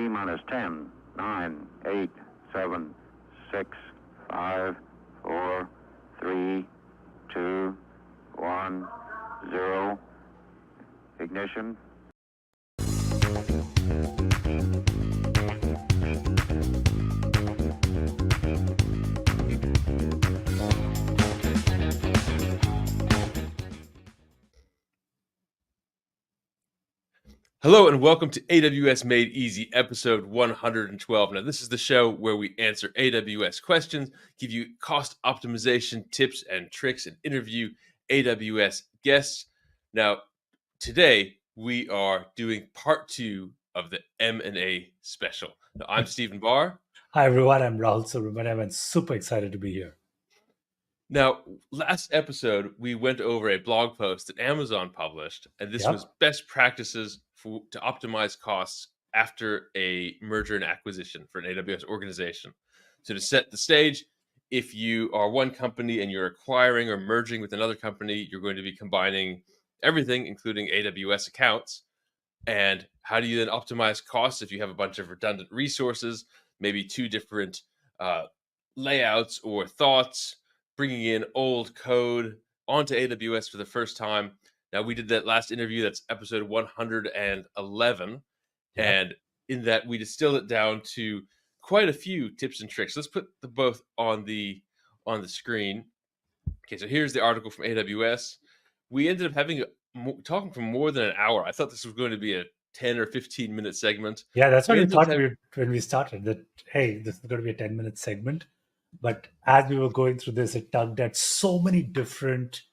minus 10, 9, 8, 7, 6, 5, 4, 3, 2, 1, 0. Ignition. Hello and welcome to AWS Made Easy, episode 112. Now, this is the show where we answer AWS questions, give you cost optimization tips and tricks, and interview AWS guests. Now, today we are doing part 2 of the M&A special. Now, I'm Stephen Barr. Hi, everyone. I'm Rahul Subramaniam and super excited to be here. Now, last episode, we went over a blog post that Amazon published, and this was best practices to optimize costs after a merger and acquisition for an AWS organization. So to set the stage, if you are one company and you're acquiring or merging with another company, you're going to be combining everything, including AWS accounts. And how do you then optimize costs if you have a bunch of redundant resources, maybe two different layouts or thoughts, bringing in old code onto AWS for the first time? Now, we did that last interview. That's episode 111. And in that, we distilled it down to quite a few tips and tricks. Let's put them both on the screen. Okay, so here's the article from AWS. We ended up talking for more than an hour. I thought this was going to be a 10 or 15-minute segment. Yeah, that's what we thought when we started, that, hey, this is going to be a 10-minute segment. But as we were going through this, it tugged at so many different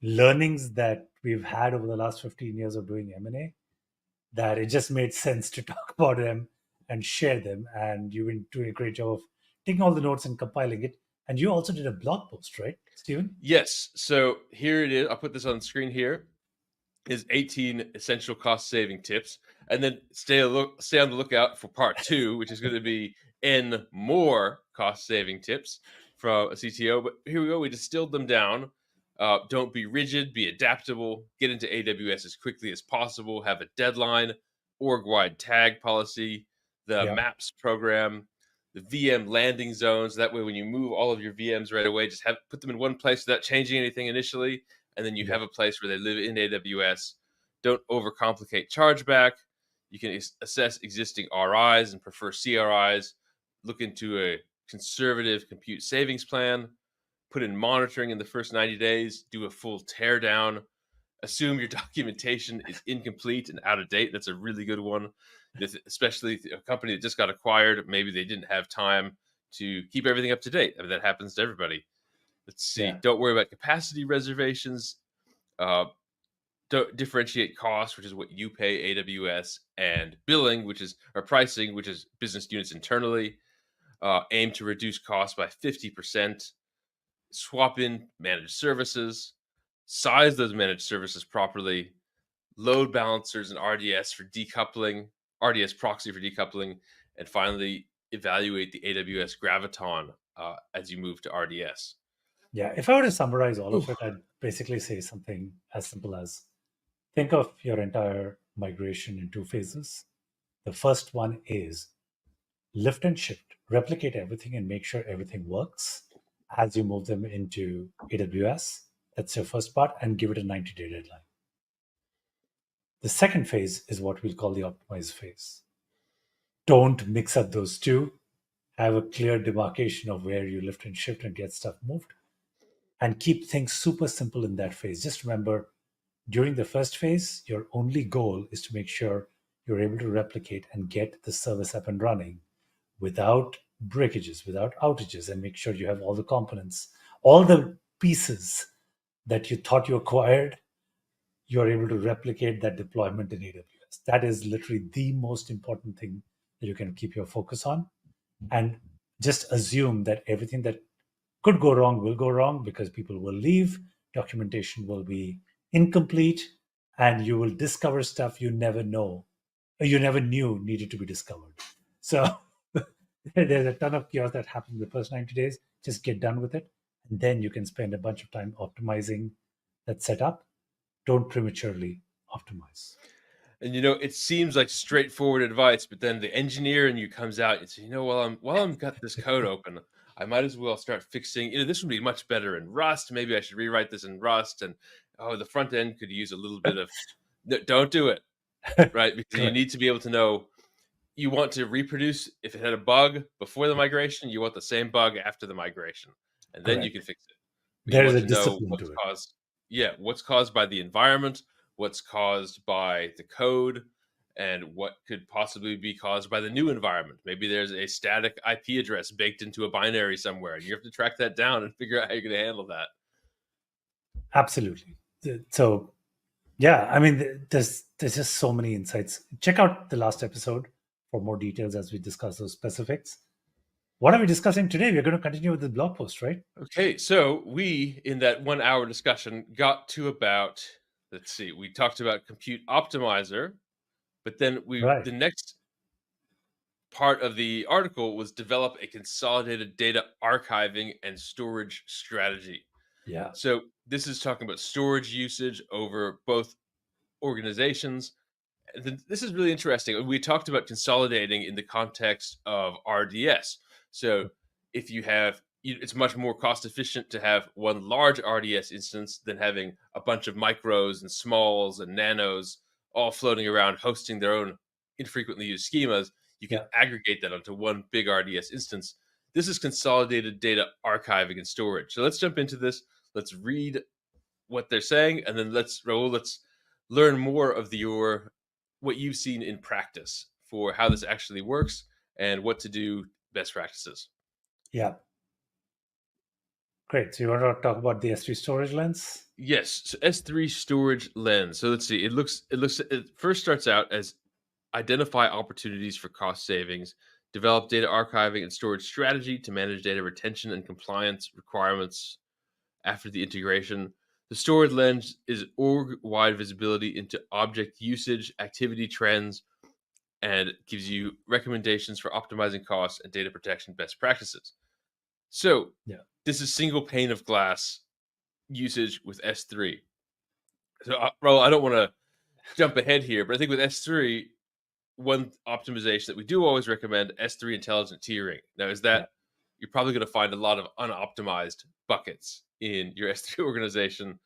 learnings that we've had over the last 15 years of doing M&A, that it just made sense to talk about them and share them. And you've been doing a great job of taking all the notes and compiling it. And you also did a blog post, right, Stephen? Yes. So here it is. I'll put this on the screen here. Is 18 essential cost-saving tips. And then stay on the lookout for part 2, which is going to be N more cost-saving tips from a CTO. But here we go. We distilled them down. Don't be rigid, be adaptable, get into AWS as quickly as possible, have a deadline, org-wide tag policy, the MAPS program, the VM landing zones. That way, when you move all of your VMs right away, just put them in one place without changing anything initially, and then you have a place where they live in AWS. Don't overcomplicate chargeback. You can assess existing RIs and prefer CRIs. Look into a conservative compute savings plan. Put in monitoring in the first 90 days, do a full teardown, assume your documentation is incomplete and out of date. That's a really good one, especially a company that just got acquired. Maybe they didn't have time to keep everything up to date. I mean, that happens to everybody. Let's see. Yeah. Don't worry about capacity reservations. Don't differentiate cost, which is what you pay AWS, and billing, or pricing, which is business units internally. Aim to reduce costs by 50%. Swap in managed services, size those managed services properly, load balancers and RDS for decoupling, RDS proxy for decoupling, and finally evaluate the AWS Graviton as you move to RDS. Yeah, if I were to summarize all of it, I'd basically say something as simple as think of your entire migration in 2 phases. The first one is lift and shift, replicate everything and make sure everything works as you move them into AWS. That's your first part, and give it a 90-day deadline. The second phase is what we'll call the optimize phase. Don't mix up those two. Have a clear demarcation of where you lift and shift and get stuff moved. And keep things super simple in that phase. Just remember, during the first phase, your only goal is to make sure you're able to replicate and get the service up and running without breakages, without outages, and make sure you have all the components, all the pieces that you thought you acquired, you're able to replicate that deployment in AWS. That is literally the most important thing that you can keep your focus on. And just assume that everything that could go wrong will go wrong, because people will leave, documentation will be incomplete, and you will discover stuff you never knew needed to be discovered. So there's a ton of chaos that happens in the first 90 days. Just get done with it. And then you can spend a bunch of time optimizing that setup. Don't prematurely optimize. And it seems like straightforward advice, but then the engineer in you comes out and says, while I'm got this code open, I might as well start fixing. This would be much better in Rust. Maybe I should rewrite this in Rust. And the front end could use a little bit of. No, don't do it, right? Because you Correct. need to be able to know. You want to reproduce if it had a bug before the migration. You want the same bug after the migration, and then you Correct. can fix it. But you There is want a to know discipline what's to it. caused. Yeah, what's caused by the environment, what's caused by the code, and what could possibly be caused by the new environment. Maybe there's a static IP address baked into a binary somewhere, and you have to track that down and figure out how you're going to handle that. Absolutely. So, yeah, I mean, there's just so many insights. Check out the last episode for more details as we discuss those specifics. What are we discussing today? We're going to continue with the blog post, right? Okay, so we, in that 1 hour discussion, got to about, let's see, we talked about Compute Optimizer, but then Right. the next part of the article was develop a consolidated data archiving and storage strategy. Yeah. So this is talking about storage usage over both organizations. This is really interesting. We talked about consolidating in the context of RDS. So if you have, it's much more cost efficient to have one large RDS instance than having a bunch of micros and smalls and nanos all floating around hosting their own infrequently used schemas. You can aggregate that onto one big RDS instance. This is consolidated data archiving and storage. So let's jump into this. Let's read what they're saying, and then Rahul, let's learn more of what you've seen in practice for how this actually works and what to do, best practices. Yeah. Great. So you want to talk about the S3 storage lens? Yes. So S3 storage lens. So let's see. It first starts out as identify opportunities for cost savings, develop data archiving and storage strategy to manage data retention and compliance requirements after the integration. The storage lens is org-wide visibility into object usage, activity trends, and gives you recommendations for optimizing costs and data protection best practices. So this is single pane of glass usage with S3. So, Raul, I don't want to jump ahead here, but I think with S3, one optimization that we do always recommend, S3 intelligent tiering. Now, is that you're probably going to find a lot of unoptimized buckets in your S3 organization,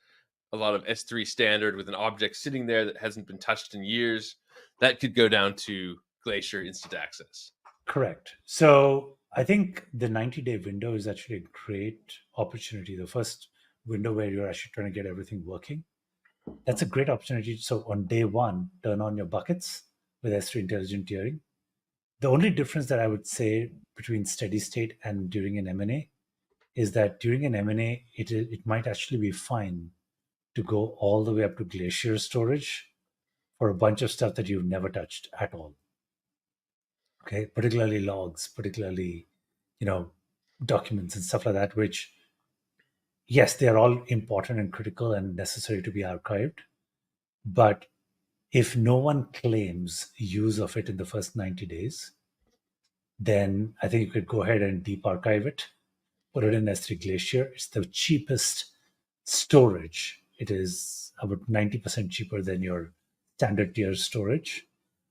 a lot of S3 standard with an object sitting there that hasn't been touched in years. That could go down to Glacier instant access. Correct. So I think the 90-day window is actually a great opportunity. The first window where you're actually trying to get everything working. That's a great opportunity. So on day one, turn on your buckets with S3 intelligent tiering. The only difference that I would say between steady state and during an M&A is that during an M&A, it might actually be fine to go all the way up to Glacier storage for a bunch of stuff that you've never touched at all. Okay, particularly logs, particularly, documents and stuff like that, which, yes, they are all important and critical and necessary to be archived. But if no one claims use of it in the first 90 days, then I think you could go ahead and deep archive it, put it in S3 Glacier. It's the cheapest storage. It is about 90% cheaper than your standard tier storage.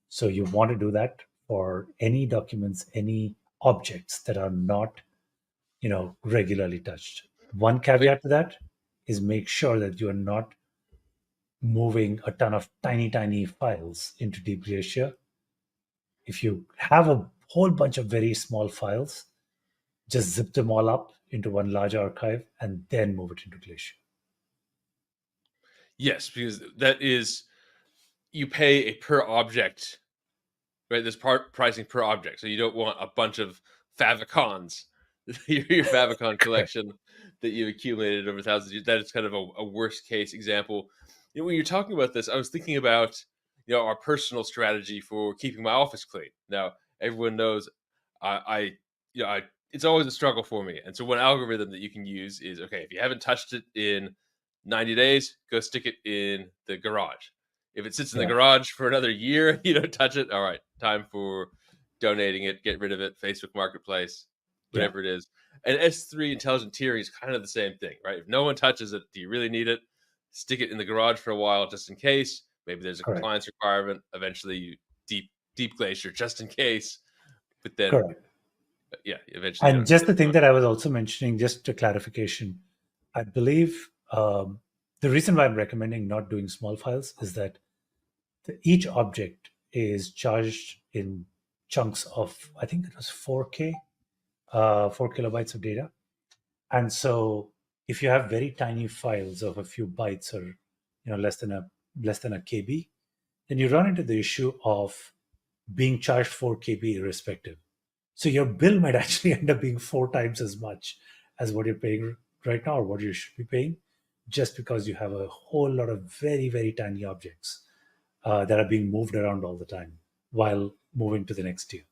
So you want to do that for any documents, any objects that are not, regularly touched. One caveat to that is make sure that you are not moving a ton of tiny files into Deep Glacier. If you have a whole bunch of very small files, just zip them all up into one large archive and then move it into Glacier. Yes, because that is, you pay a per object, right? There's pricing per object. So you don't want a bunch of favicons, your favicon collection that you've accumulated over thousands of years. That is kind of a worst case example. When you're talking about this, I was thinking about, our personal strategy for keeping my office clean. Now, everyone knows it's always a struggle for me. And so one algorithm that you can use is, okay, if you haven't touched it in 90 days, go stick it in the garage. If it sits in the garage for another year, you don't touch it. All right, time for donating it, get rid of it, Facebook Marketplace, whatever it is. And S3 intelligent tiering is kind of the same thing, right? If no one touches it, do you really need it? Stick it in the garage for a while just in case. Maybe there's a Correct. compliance requirement. Eventually, you deep glacier just in case. But then, Correct. yeah, eventually. And just the thing that I was also mentioning, just a clarification, I believe the reason why I'm recommending not doing small files is that each object is charged in chunks of, I think it was 4K, 4 kilobytes of data. And so if you have very tiny files of a few bytes or less than a KB, then you run into the issue of being charged 4 KB irrespective. So your bill might actually end up being 4 times as much as what you're paying right now or what you should be paying, just because you have a whole lot of very, very tiny objects that are being moved around all the time while moving to the next tier.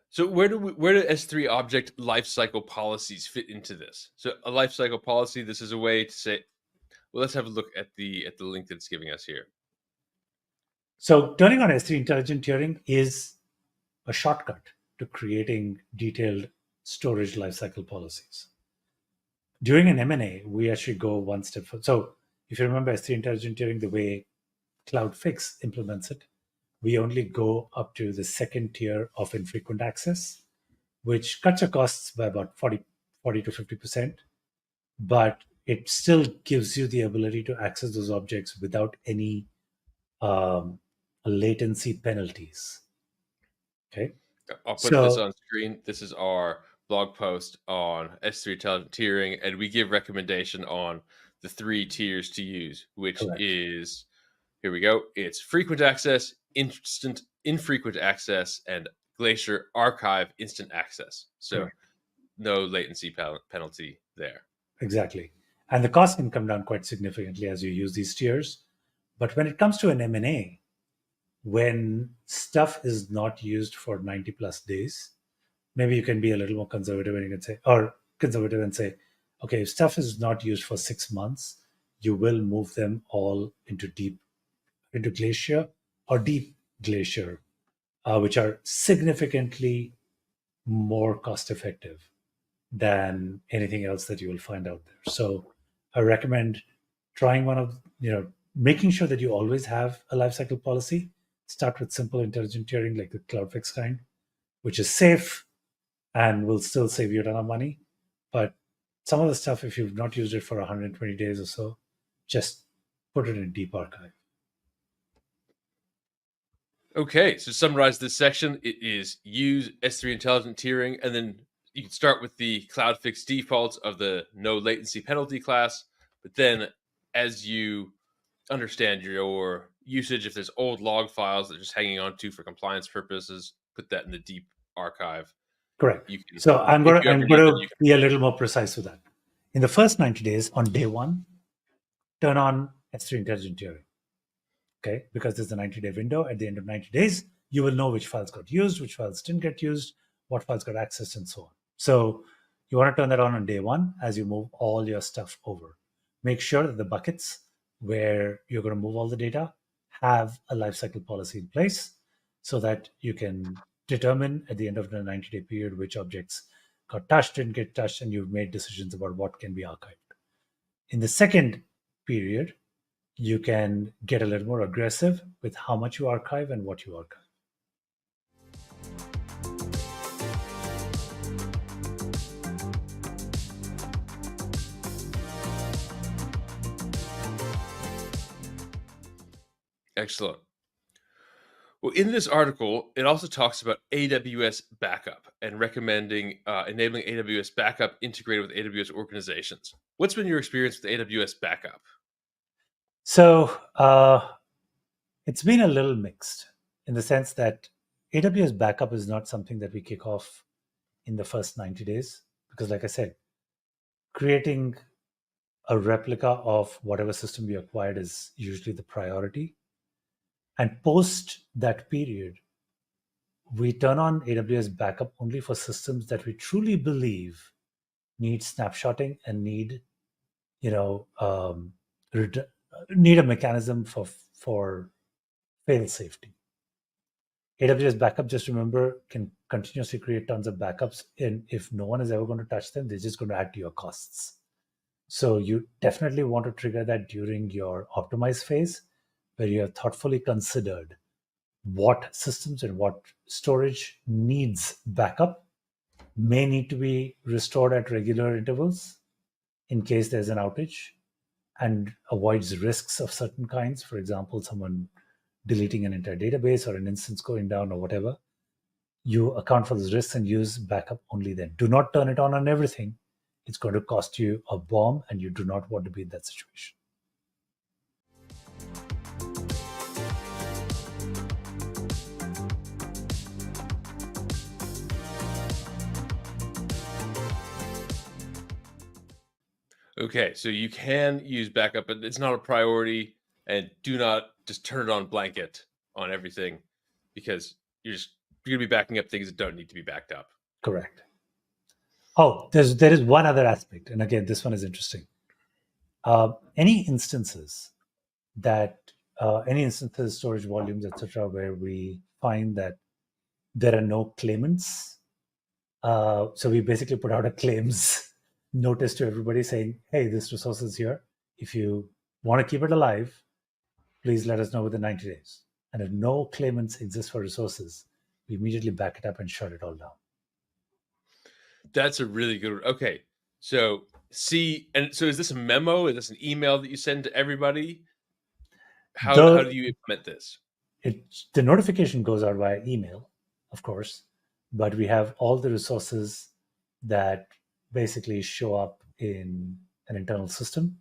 So where do S3 object lifecycle policies fit into this? So a lifecycle policy, this is a way to say, well, let's have a look at the link that it's giving us here. So turning on S3 intelligent tiering is a shortcut to creating detailed storage lifecycle policies. During an M&A, we actually go one step further. So if you remember S3 intelligent tiering, the way CloudFix implements it, we only go up to the second tier of infrequent access, which cuts your costs by about 40 to 50%, but it still gives you the ability to access those objects without any latency penalties. Okay. I'll put this on screen. This is our blog post on S3 intelligent tiering, and we give recommendation on the 3 tiers to use, which Correct. is, here we go. It's frequent access, instant infrequent access, and Glacier archive instant access. So Correct. No latency penalty there. Exactly. And the cost can come down quite significantly as you use these tiers. But when it comes to an M&A, when stuff is not used for 90 plus days, maybe you can be a little more conservative and you can say, okay, if stuff is not used for 6 months, you will move them all into Glacier or deep Glacier, which are significantly more cost effective than anything else that you will find out there. So I recommend trying making sure that you always have a lifecycle policy. Start with simple intelligent tiering like the CloudFix kind, which is safe and will still save you a ton of money. But some of the stuff, if you've not used it for 120 days or so, just put it in deep archive. Okay, so to summarize this section, it is use S3 intelligent tiering, and then you can start with the CloudFix defaults of the no latency penalty class. But then as you understand your usage, if there's old log files that are just hanging on to for compliance purposes, put that in the deep archive. Correct. So I'm going to be a little more precise with that. In the first 90 days, on day 1, turn on S3 intelligent tiering. Okay, because there's a 90-day window. At the end of 90 days, you will know which files got used, which files didn't get used, what files got accessed, and so on. So you want to turn that on day 1 as you move all your stuff over. Make sure that the buckets where you're going to move all the data have a lifecycle policy in place so that you can determine at the end of the 90-day period which objects got touched, didn't get touched, and you've made decisions about what can be archived. In the second period, you can get a little more aggressive with how much you archive and what you archive. Excellent. Well, in this article, it also talks about AWS backup and recommending enabling AWS backup integrated with AWS organizations. What's been your experience with AWS backup? So it's been a little mixed in the sense that AWS backup is not something that we kick off in the first 90 days because, like I said, creating a replica of whatever system we acquired is usually the priority. And post that period, we turn on AWS backup only for systems that we truly believe need snapshotting and need a mechanism for fail safety. AWS backup, just remember, can continuously create tons of backups, and if no one is ever going to touch them, they're just going to add to your costs. So you definitely want to trigger that during your optimize phase where you have thoughtfully considered what systems and what storage needs backup, may need to be restored at regular intervals in case there's an outage, and avoids risks of certain kinds. For example, someone deleting an entire database or an instance going down or whatever. You account for those risks and use backup only then. Do not turn it on everything. It's going to cost you a bomb, and you do not want to be in that situation. Okay, so you can use backup, but it's not a priority, and do not just turn it on blanket on everything, because you're going to be backing up things that don't need to be backed up. Correct. Oh, there is one other aspect, and again, this one is interesting. Any instances, storage volumes, etc., where we find that there are no claimants, so we basically put out a claims notice to everybody saying, hey, this resource is here. If you want to keep it alive, please let us know within 90 days. And if no claimants exist for resources, we immediately back it up and shut it all down. That's a really good. Okay, so is this a memo? Is this an email that you send to everybody? How do you implement this? The notification goes out via email, of course, but we have all the resources that basically show up in an internal system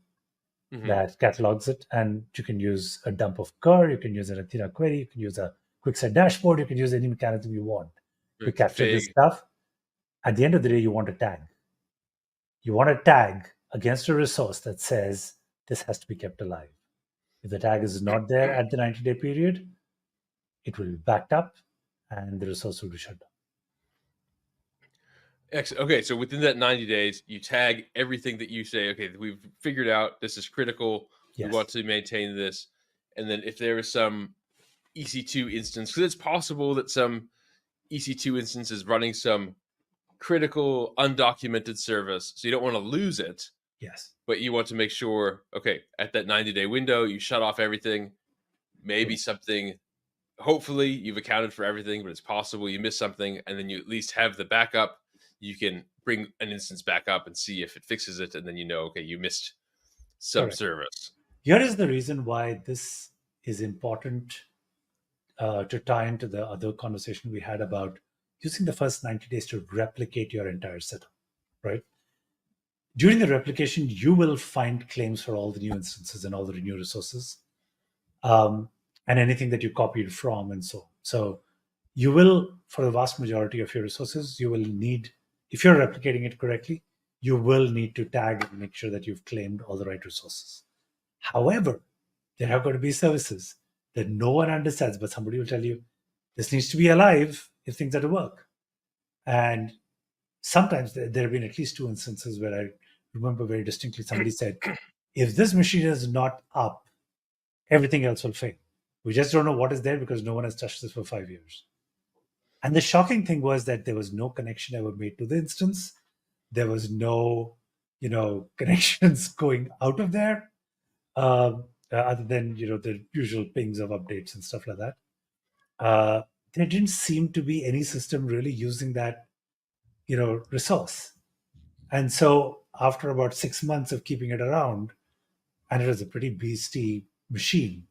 that catalogs it, and you can use a dump of cur, you can use an Athena query, you can use a quicksort dashboard, you can use any mechanism you want to capture this stuff. At the end of the day, you want a tag. You want a tag against a resource that says this has to be kept alive. If the tag is not there at the 90-day period, it will be backed up and the resource will be shut down. Excellent. Okay, so within that 90 days, you tag everything that you say, okay, we've figured out this is critical. Yes. We want to maintain this. And then if there is some EC2 instance, because it's possible that some EC2 instance is running some critical undocumented service, so you don't want to lose it. Yes. But you want to make sure, okay, at that 90-day window, you shut off everything. Maybe something, hopefully you've accounted for everything, but it's possible you miss something, and then you at least have the backup. You can bring an instance back up and see if it fixes it, and then you know, okay, you missed some service. Here is the reason why this is important to tie into the other conversation we had about using the first 90 days to replicate your entire setup, right? During the replication, you will find claims for all the new instances and all the new resources, and anything that you copied from and so on. So you will, for the vast majority of your resources, you will need, if you're replicating it correctly, you will need to tag and make sure that you've claimed all the right resources. However, there are going to be services that no one understands, but somebody will tell you, this needs to be alive if things are to work. And sometimes there have been at least 2 instances where I remember very distinctly somebody said, if this machine is not up, everything else will fail. We just don't know what is there because no one has touched this for 5 years. And the shocking thing was that there was no connection ever made to the instance. There was no, connections going out of there, other than, the usual pings of updates and stuff like that. There didn't seem to be any system really using that, resource. And so after about 6 months of keeping it around, and it was a pretty beastie machine,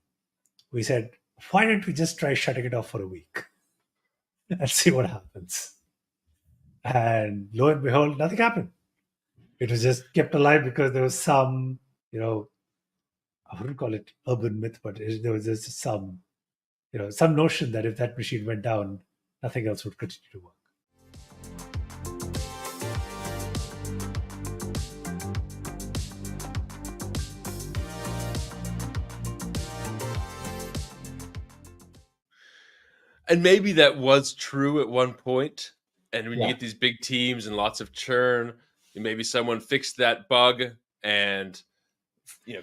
we said, why don't we just try shutting it off for a week and see what happens? And lo and behold, nothing happened. It was just kept alive because there was some, I wouldn't call it urban myth, but there was just some, some notion that if that machine went down, nothing else would continue to work. And maybe that was true at one point. And when you get these big teams and lots of churn, maybe someone fixed that bug and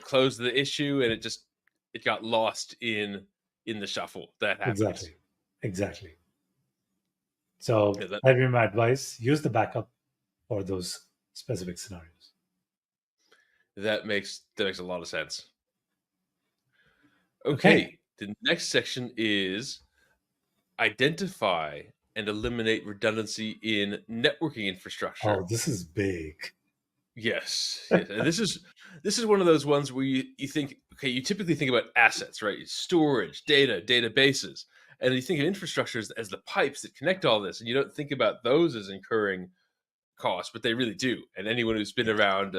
closed the issue, and it got lost in the shuffle. That happens. Exactly. So that'd be my advice. Use the backup for those specific scenarios. That makes a lot of sense. Okay. The next section is identify and eliminate redundancy in networking infrastructure. Oh, this is big. Yes, yes. And this is one of those ones where you think, okay, you typically think about assets, right? Storage, data, databases, and you think of infrastructure as the pipes that connect all this, and you don't think about those as incurring costs, but they really do. And anyone who's been around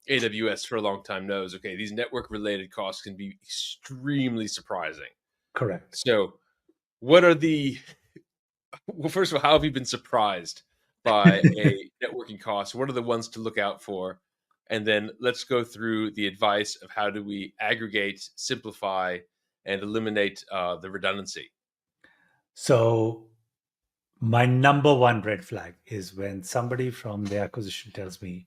AWS for a long time knows, okay, these network related costs can be extremely surprising. Correct. So, what are the well, first of all, how have you been surprised by a networking cost? What are the ones to look out for? And then let's go through the advice of how do we aggregate, simplify, and eliminate the redundancy. So my number one red flag is when somebody from the acquisition tells me,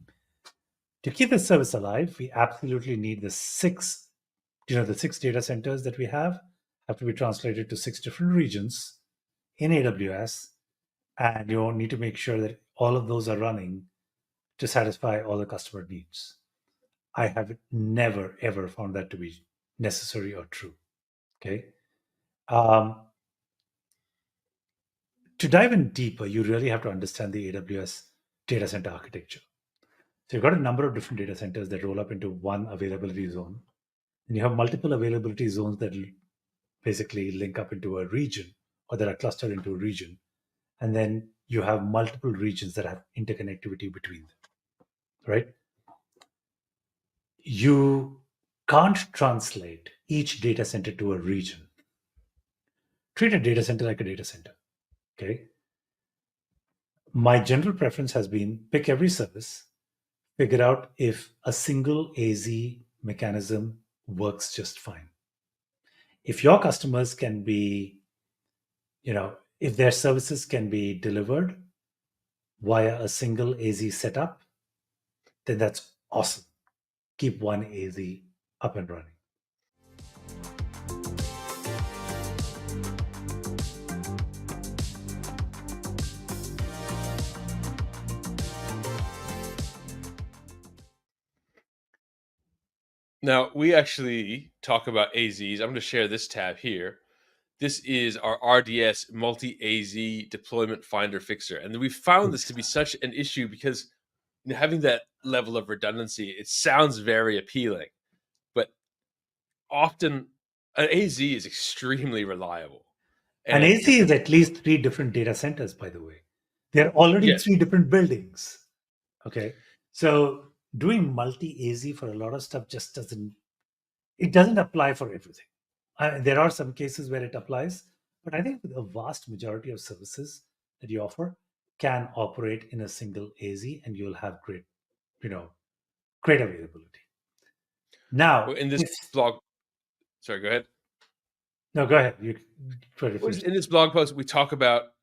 to keep the service alive, we absolutely need the six data centers that we have to be translated to 6 different regions in AWS, and you need to make sure that all of those are running to satisfy all the customer needs. I have never ever found that to be necessary or true. Okay. To dive in deeper, you really have to understand the AWS data center architecture. So you've got a number of different data centers that roll up into one availability zone. And you have multiple availability zones that basically link up into a region or that are clustered into a region. And then you have multiple regions that have interconnectivity between them, right? You can't translate each data center to a region. Treat a data center like a data center, okay? My general preference has been pick every service, figure out if a single AZ mechanism works just fine. If your customers can be, if their services can be delivered via a single AZ setup, then that's awesome. Keep one AZ up and running. Now, we actually talk about AZs. I'm going to share this tab here. This is our RDS multi-AZ deployment finder fixer. And we found this to be such an issue because having that level of redundancy, it sounds very appealing. But often an AZ is extremely reliable. And AZ is at least 3 different data centers, by the way. They're already 3 different buildings. Okay. So doing multi-AZ for a lot of stuff just doesn't apply for everything. There are some cases where it applies, but I think the vast majority of services that you offer can operate in a single AZ and you'll have great availability. Now, in this blog, sorry, go ahead. No, go ahead. In this blog post, we talk about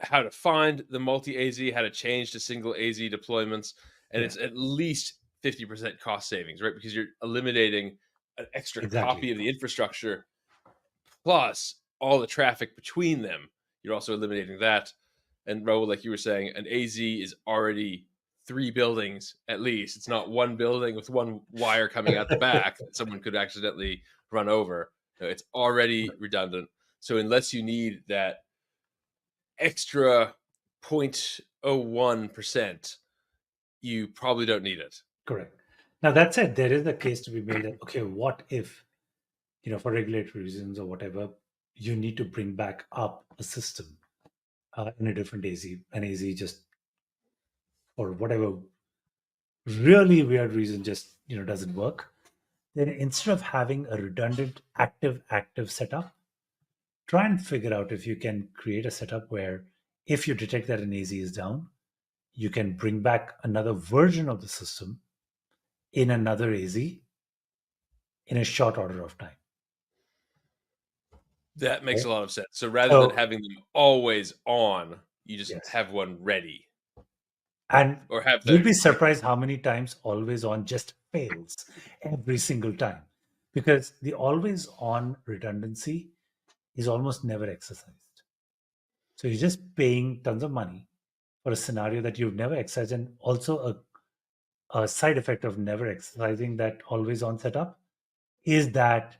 how to find the multi-AZ, how to change to single AZ deployments, and it's at least 50% cost savings, right? Because you're eliminating an extra copy of the infrastructure, plus all the traffic between them. You're also eliminating that. And Rahul, like you were saying, an AZ is already 3 buildings at least. It's not one building with one wire coming out the back that someone could accidentally run over. It's already redundant. So unless you need that extra 0.01%, you probably don't need it. Correct. Now, that said, there is a case to be made that, okay, what if, for regulatory reasons or whatever, you need to bring back up a system in a different AZ, an AZ just, or whatever really weird reason just, doesn't work. Then instead of having a redundant active setup, try and figure out if you can create a setup where if you detect that an AZ is down, you can bring back another version of the system in another AZ in a short order of time. That makes a lot of sense. So rather than having them always on, you just have one ready. And you'd be surprised how many times always on just fails every single time, because the always on redundancy is almost never exercised. So you're just paying tons of money for a scenario that you've never exercised. And also a side effect of never exercising that always on setup is that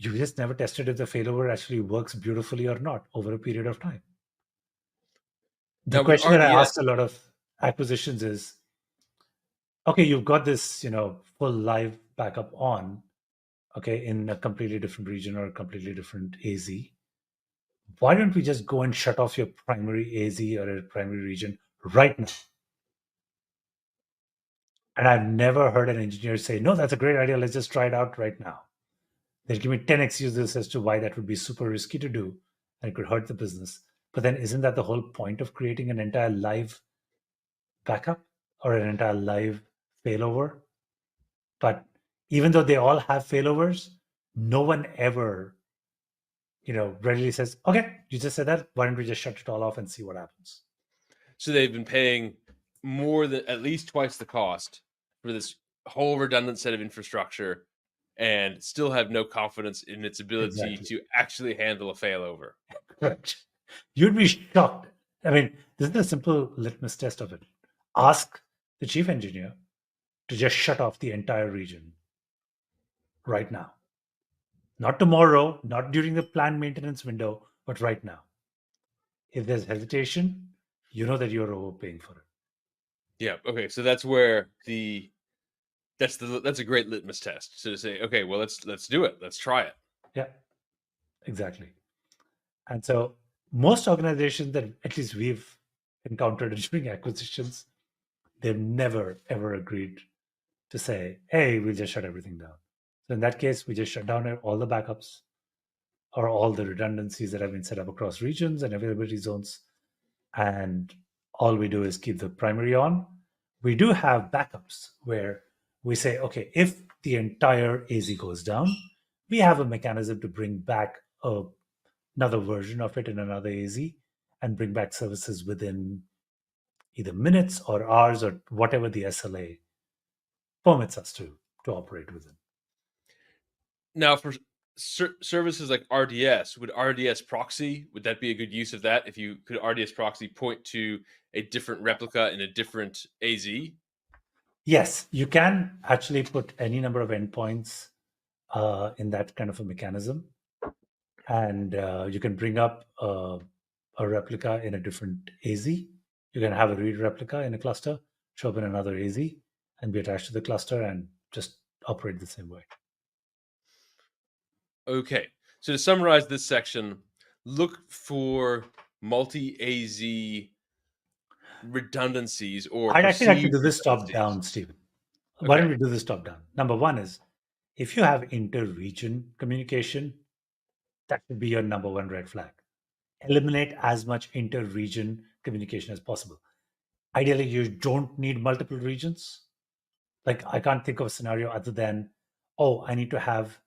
you just never tested if the failover actually works beautifully or not over a period of time. The Now with question that I RDS, asked a lot of acquisitions is, okay, you've got this, full live backup on, okay, in a completely different region or a completely different AZ. Why don't we just go and shut off your primary AZ or a primary region right now? And I've never heard an engineer say, no, that's a great idea. Let's just try it out right now. They'll give me 10 excuses as to why that would be super risky to do and it could hurt the business. But then isn't that the whole point of creating an entire live backup or an entire live failover? But even though they all have failovers, no one ever, readily says, okay, you just said that. Why don't we just shut it all off and see what happens? so they've been paying more than at least twice the cost for this whole redundant set of infrastructure and still have no confidence in its ability to actually handle a failover. Correct. You'd be shocked. I mean, this is a simple litmus test of it. Ask the chief engineer to just shut off the entire region right now. Not tomorrow, not during the planned maintenance window, but right now. If there's hesitation, you know that you're overpaying for it. Yeah. Okay. So that's where that's a great litmus test. So to say, okay, well, let's do it. Let's try it. Yeah, exactly. And so most organizations that at least we've encountered during acquisitions, they've never ever agreed to say, hey, we'll just shut everything down. So in that case, we just shut down all the backups or all the redundancies that have been set up across regions and availability zones. And all we do is keep the primary on. We do have backups where we say, okay, if the entire AZ goes down, we have a mechanism to bring back another version of it in another AZ and bring back services within either minutes or hours or whatever the SLA permits us to operate within. Now, for services like RDS, would RDS proxy, would that be a good use of that? If you could RDS proxy point to a different replica in a different AZ? Yes, you can actually put any number of endpoints in that kind of a mechanism. And you can bring up a replica in a different AZ. You can have a read replica in a cluster, show up in another AZ, and be attached to the cluster and just operate the same way. Okay. So to summarize this section, look for multi-AZ redundancies or I'd actually like to perceived do this top redundancies. down, Stephen. Why don't Okay. we do this top down? Number one is, if you have inter-region communication, that should be your number one red flag. Eliminate as much inter-region communication as possible. Ideally, you don't need multiple regions. Like, I can't think of a scenario other than, oh, I need to have,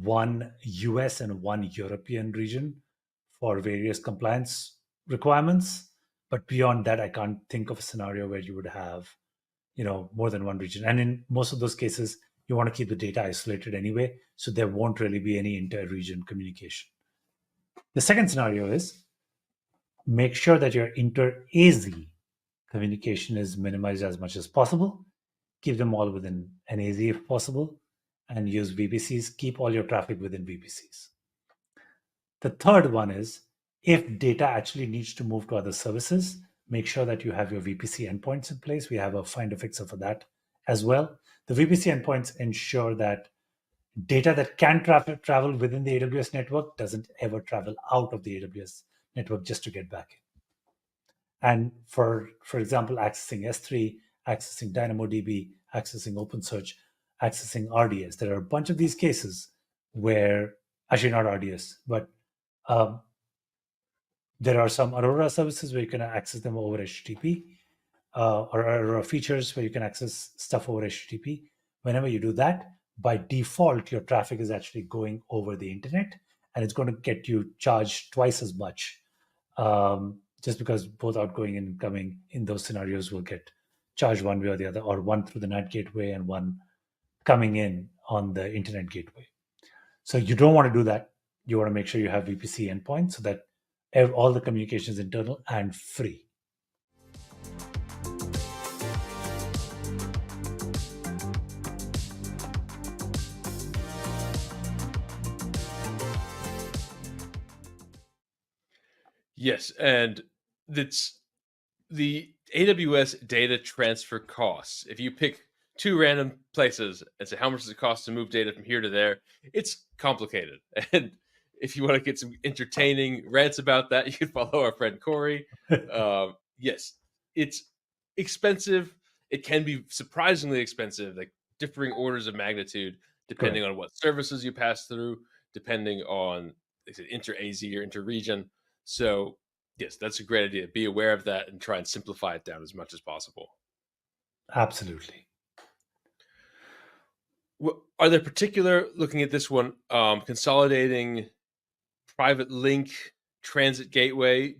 one US and one European region for various compliance requirements. But beyond that, I can't think of a scenario where you would have, more than one region. And in most of those cases, you want to keep the data isolated anyway, so there won't really be any inter-region communication. The second scenario is make sure that your inter-AZ communication is minimized as much as possible. Keep them all within an AZ if possible, and use VPCs. Keep all your traffic within VPCs. The third one is, if data actually needs to move to other services, make sure that you have your VPC endpoints in place. We have a finder fixer for that as well. The VPC endpoints ensure that data that can travel within the AWS network doesn't ever travel out of the AWS network just to get back in. And for example, accessing S3, accessing DynamoDB, accessing OpenSearch, accessing RDS, there are a bunch of these cases where, actually not RDS, but there are some Aurora services where you can access them over HTTP, or Aurora features where you can access stuff over HTTP. Whenever you do that, by default, your traffic is actually going over the internet, and it's going to get you charged twice as much, just because both outgoing and incoming in those scenarios will get charged one way or the other, or one through the NAT gateway and one coming in on the internet gateway. So you don't want to do that. You want to make sure you have VPC endpoints so that all the communication is internal and free. Yes, and that's the AWS data transfer costs. If you pick two random places and say how much does it cost to move data from here to there, it's complicated. And if you want to get some entertaining rants about that, you can follow our friend Corey. Yes, it's expensive. It can be surprisingly expensive, like differing orders of magnitude, depending Correct. on what services you pass through, depending on inter-AZ or inter-region. So yes, that's a great idea. Be aware of that and try and simplify it down as much as possible. Absolutely. Are there particular, looking at this one, consolidating private link, transit gateway?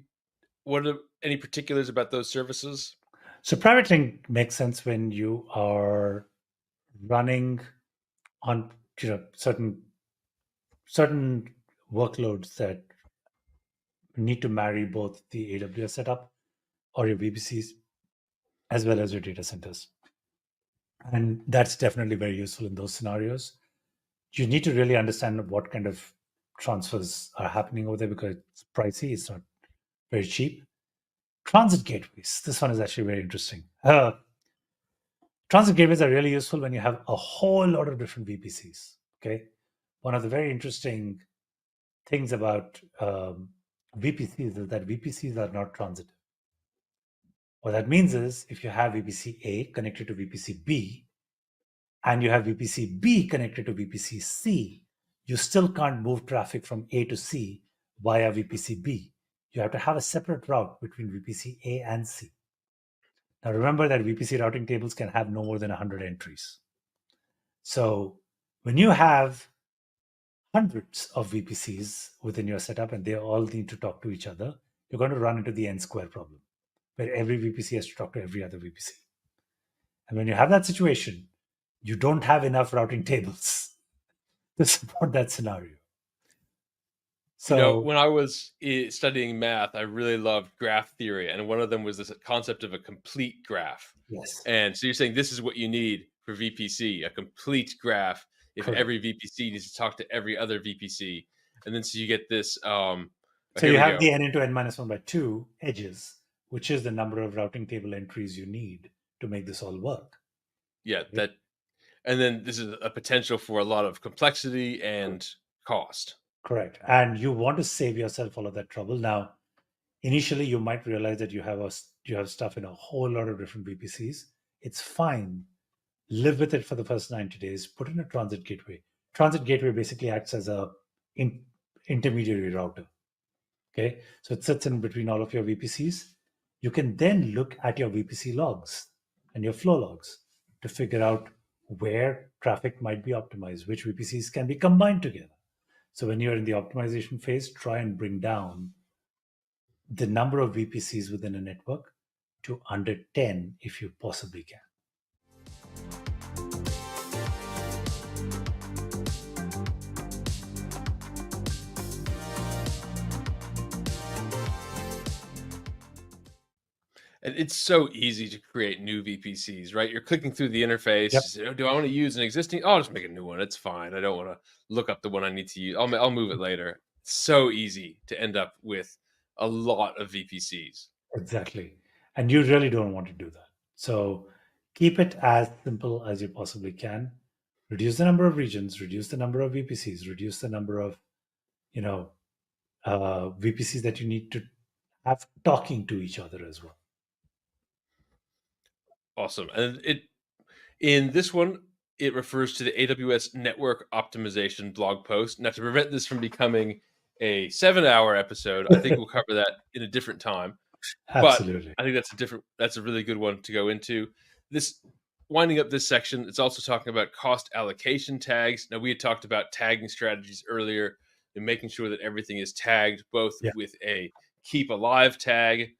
What are any particulars about those services? So private link makes sense when you are running on certain workloads that need to marry both the AWS setup or your VPCs as well as your data centers. And that's definitely very useful in those scenarios. You need to really understand what kind of transfers are happening over there because it's pricey, it's not very cheap. Transit gateways. This one is actually very interesting. Transit gateways are really useful when you have a whole lot of different VPCs. Okay. One of the very interesting things about VPCs is that VPCs are not transitive. What that means is if you have VPC A connected to VPC B and you have VPC B connected to VPC C, you still can't move traffic from A to C via VPC B. You have to have a separate route between VPC A and C. Now remember that VPC routing tables can have no more than 100 entries. So when you have hundreds of VPCs within your setup and they all need to talk to each other, you're going to run into the n square problem where every VPC has to talk to every other VPC. And when you have that situation, you don't have enough routing tables to support that scenario. So, when I was studying math, I really loved graph theory, and one of them was this concept of a complete graph. yes, And so you're saying this is what you need for VPC, a complete graph. If correct. every VPC needs to talk to every other VPC, and then so you get this. So Here you we have go. the n into n minus 1 by 2 edges, which is the number of routing table entries you need to make this all work. Yeah, that, and then this is a potential for a lot of complexity and cost. Correct. And you want to save yourself all of that trouble. Now, initially, you might realize that you have stuff in a whole lot of different VPCs. It's fine. Live with it for the first 90 days. Put in a transit gateway. Transit gateway basically acts as a intermediary router. Okay, so it sits in between all of your VPCs. You can then look at your VPC logs and your flow logs to figure out where traffic might be optimized, which VPCs can be combined together. So when you're in the optimization phase, try and bring down the number of VPCs within a network to under 10 if you possibly can. And it's so easy to create new VPCs, right? You're clicking through the interface. Yep. You say, do I want to use an existing? Oh, I'll just make a new one. It's fine. I don't want to look up the one I need to use. I'll move it later. It's so easy to end up with a lot of VPCs. Exactly. And you really don't want to do that. So keep it as simple as you possibly can. Reduce the number of regions, reduce the number of VPCs, reduce the number of, VPCs that you need to have talking to each other as well. Awesome. And in this one, it refers to the AWS network optimization blog post. Now, to prevent this from becoming a 7-hour episode, I think we'll cover that in a different time. Absolutely. But I think that's a really good one to go into. This winding up this section, it's also talking about cost allocation tags. Now, we had talked about tagging strategies earlier and making sure that everything is tagged both with a keep alive tag.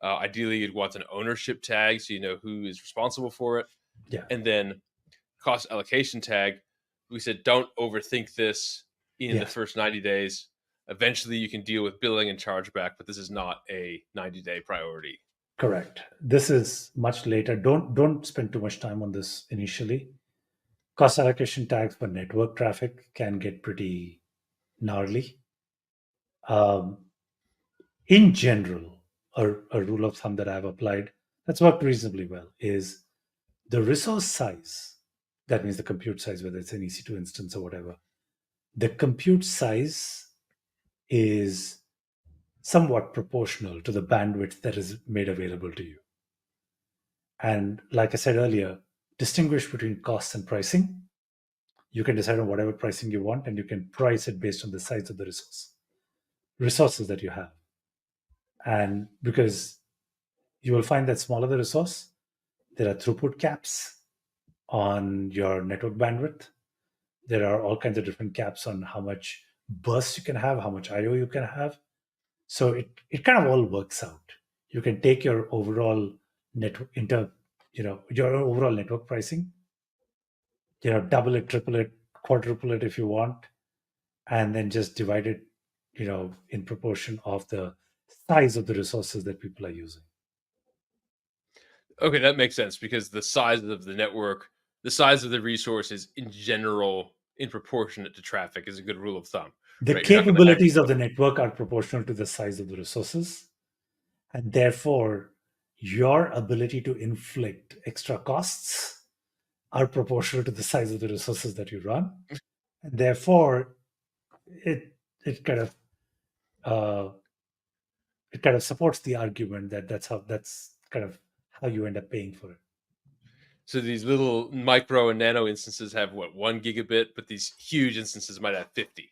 Ideally, you'd want an ownership tag so you know who is responsible for it. Yeah. And then cost allocation tag. We said don't overthink this in the first 90 days. Eventually, you can deal with billing and chargeback, but this is not a 90-day priority. Correct. This is much later. Don't spend too much time on this initially. Cost allocation tags for network traffic can get pretty gnarly. In general, a rule of thumb that I've applied that's worked reasonably well is the resource size, that means the compute size, whether it's an EC2 instance or whatever, the compute size is somewhat proportional to the bandwidth that is made available to you. And like I said earlier, distinguish between costs and pricing. You can decide on whatever pricing you want, and you can price it based on the size of the resources that you have. And because you will find that smaller the resource, there are throughput caps on your network bandwidth. There are all kinds of different caps on how much burst you can have, how much IO you can have. So it kind of all works out. You can take your overall network your overall network pricing, double it, triple it, quadruple it if you want, and then just divide it, in proportion of the size of the resources that people are using. Okay, that makes sense because the size of the network, the size of the resources in general, in proportionate to traffic, is a good rule of thumb. The Right? You're not gonna capabilities of the network are proportional to the size of the resources, and therefore your ability to inflict extra costs are proportional to the size of the resources that you run, and therefore it kind of supports the argument that that's kind of how you end up paying for it. So these little micro and nano instances have 1 gigabit, but these huge instances might have 50.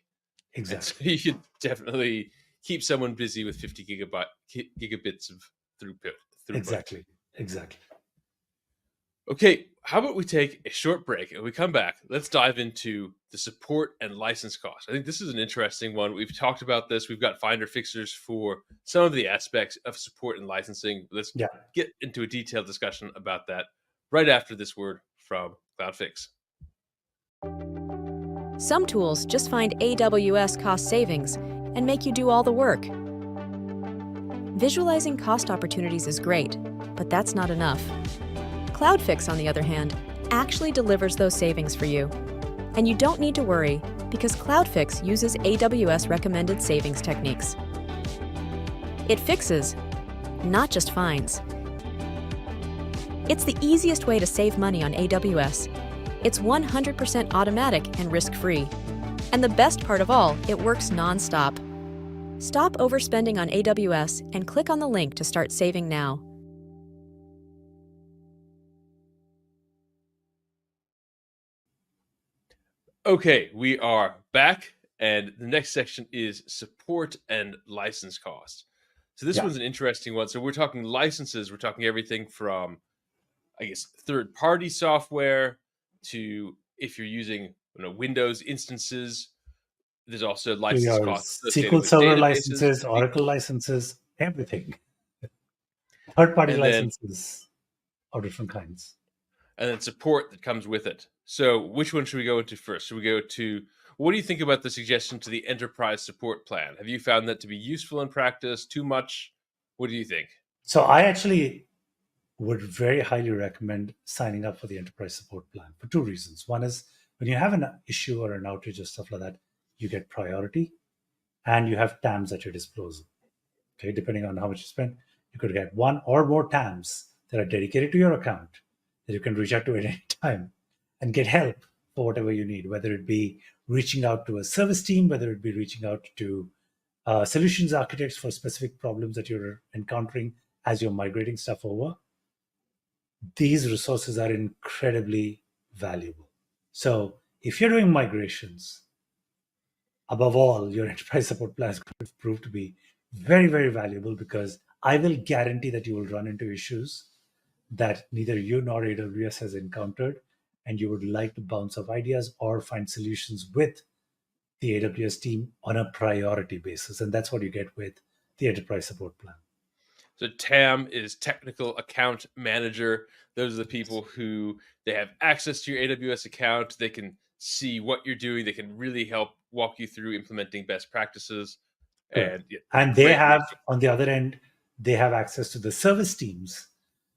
Exactly. And so you should definitely keep someone busy with 50 gigabits of throughput. Exactly. Okay, how about we take a short break and we come back? Let's dive into the support and license costs. I think this is an interesting one. We've talked about this. We've got finder fixers for some of the aspects of support and licensing. Let's get into a detailed discussion about that right after this word from CloudFix. Some tools just find AWS cost savings and make you do all the work. Visualizing cost opportunities is great, but that's not enough. CloudFix, on the other hand, actually delivers those savings for you. And you don't need to worry because CloudFix uses AWS recommended savings techniques. It fixes, not just finds. It's the easiest way to save money on AWS. It's 100% automatic and risk-free. And the best part of all, it works non-stop. Stop overspending on AWS and click on the link to start saving now. Okay, we are back, and the next section is support and license costs. So this one's an interesting one. So we're talking licenses. We're talking everything from, I guess, third-party software to if you're using Windows instances. There's also license costs associated SQL with Server databases, licenses, Oracle licenses, everything. Third-party licenses of different kinds. And then support that comes with it. So which one should we go into first? Should we go to, what do you think about the suggestion to the enterprise support plan? Have you found that to be useful in practice? Too much? What do you think? So I actually would very highly recommend signing up for the enterprise support plan for two reasons. One is when you have an issue or an outage or stuff like that, you get priority and you have TAMs at your disposal. Okay, depending on how much you spend, you could get one or more TAMs that are dedicated to your account that you can reach out to at any time and get help for whatever you need, whether it be reaching out to a service team, whether it be reaching out to solutions architects for specific problems that you're encountering as you're migrating stuff over. These resources are incredibly valuable. So if you're doing migrations, above all, your enterprise support plan is going to prove to be very, very valuable because I will guarantee that you will run into issues that neither you nor AWS has encountered, and you would like to bounce off ideas or find solutions with the AWS team on a priority basis. And that's what you get with the enterprise support plan. So TAM is technical account manager. Those are the people who they have access to your AWS account. They can see what you're doing. They can really help walk you through implementing best practices. And they have, on the other end, they have access to the service teams.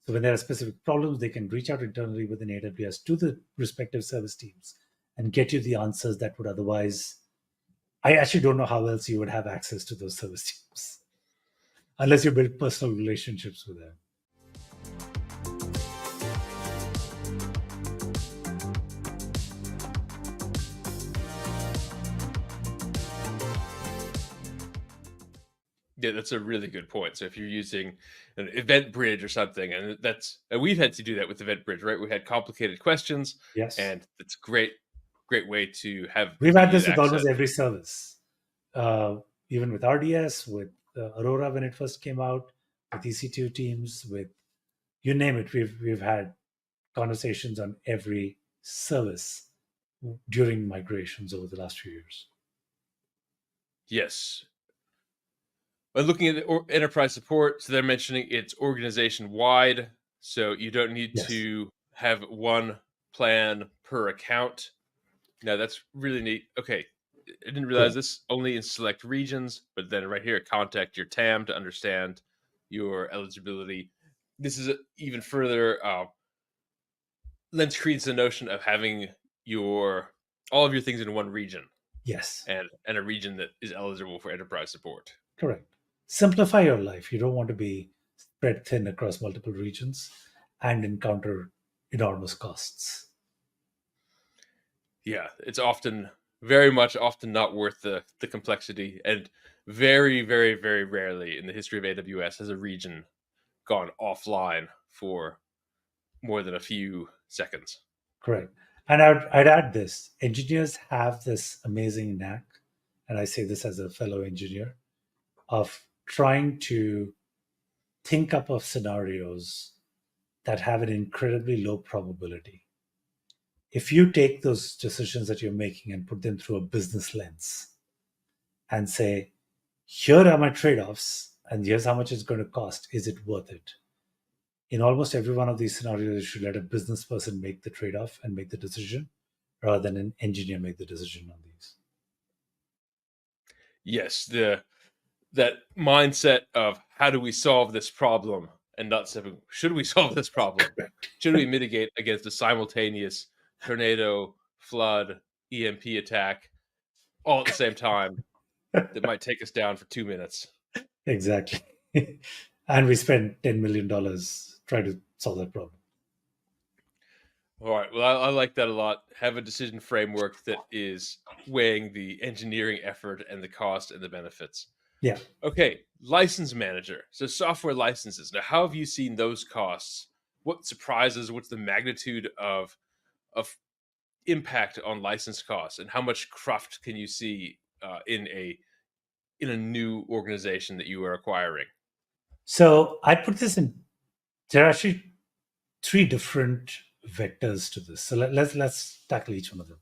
So when there are specific problems, they can reach out internally within AWS to the respective service teams and get you the answers that would otherwise, I actually don't know how else you would have access to those service teams. unless you build personal relationships with them. Yeah, that's a really good point. So if you're using an event bridge or something, and we've had to do that with event bridge, right? We had complicated questions, Yes. and it's great way to have We've had this immediate with access. almost every service, even with RDS, with Aurora when it first came out, with EC2 teams, with you name it. We've had conversations on every service during migrations over the last few years. Yes. But looking at the enterprise support, so they're mentioning it's organization wide, so you don't need Yes. to have one plan per account. Now that's really neat. Okay, I didn't realize Cool. this only in select regions, but then right here, contact your TAM to understand your eligibility. This is even further lends credence to the notion of having all of your things in one region. Yes. And a region that is eligible for enterprise support. Correct. Simplify your life. You don't want to be spread thin across multiple regions and encounter enormous costs. Yeah, it's very much not worth the complexity, and very, very, very rarely in the history of AWS has a region gone offline for more than a few seconds. Correct. And I'd add this. Engineers have this amazing knack, and I say this as a fellow engineer, of trying to think up of scenarios that have an incredibly low probability. If you take those decisions that you're making and put them through a business lens and say, here are my trade-offs, and here's how much it's going to cost, is it worth it? In almost every one of these scenarios, you should let a business person make the trade-off and make the decision rather than an engineer make the decision on these. Yes, that mindset of how do we solve this problem, and not saying, should we solve this problem? Should we mitigate against a simultaneous tornado, flood, EMP attack all at the same time that might take us down for 2 minutes? Exactly. And we spent $10 million trying to solve that problem. All right. Well, I like that a lot. Have a decision framework that is weighing the engineering effort and the cost and the benefits. Yeah. Okay. License manager. So software licenses. Now, how have you seen those costs? What surprises? What's the magnitude of impact on license costs, and how much cruft can you see in a new organization that you are acquiring? So I put this in. There are actually 3 different vectors to this. So let's tackle each one of them.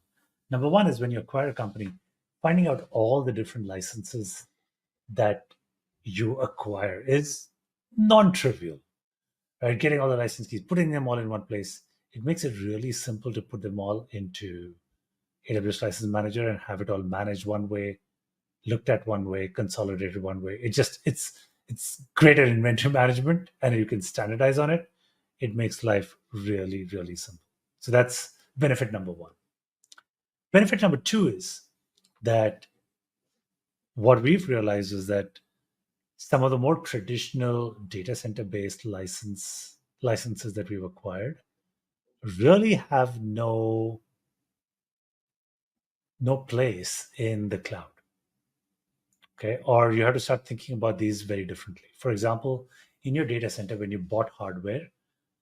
Number one is when you acquire a company, finding out all the different licenses that you acquire is non-trivial. Right? Getting all the license keys, putting them all in one place, it makes it really simple to put them all into AWS License Manager and have it all managed one way, looked at one way, consolidated one way. It's greater inventory management, and you can standardize on it. It makes life really, really simple. So that's benefit number 1. Benefit number 2 is that what we've realized is that some of the more traditional data center based licenses that we've acquired really have no place in the cloud. Okay, or you have to start thinking about these very differently. For example, in your data center, when you bought hardware,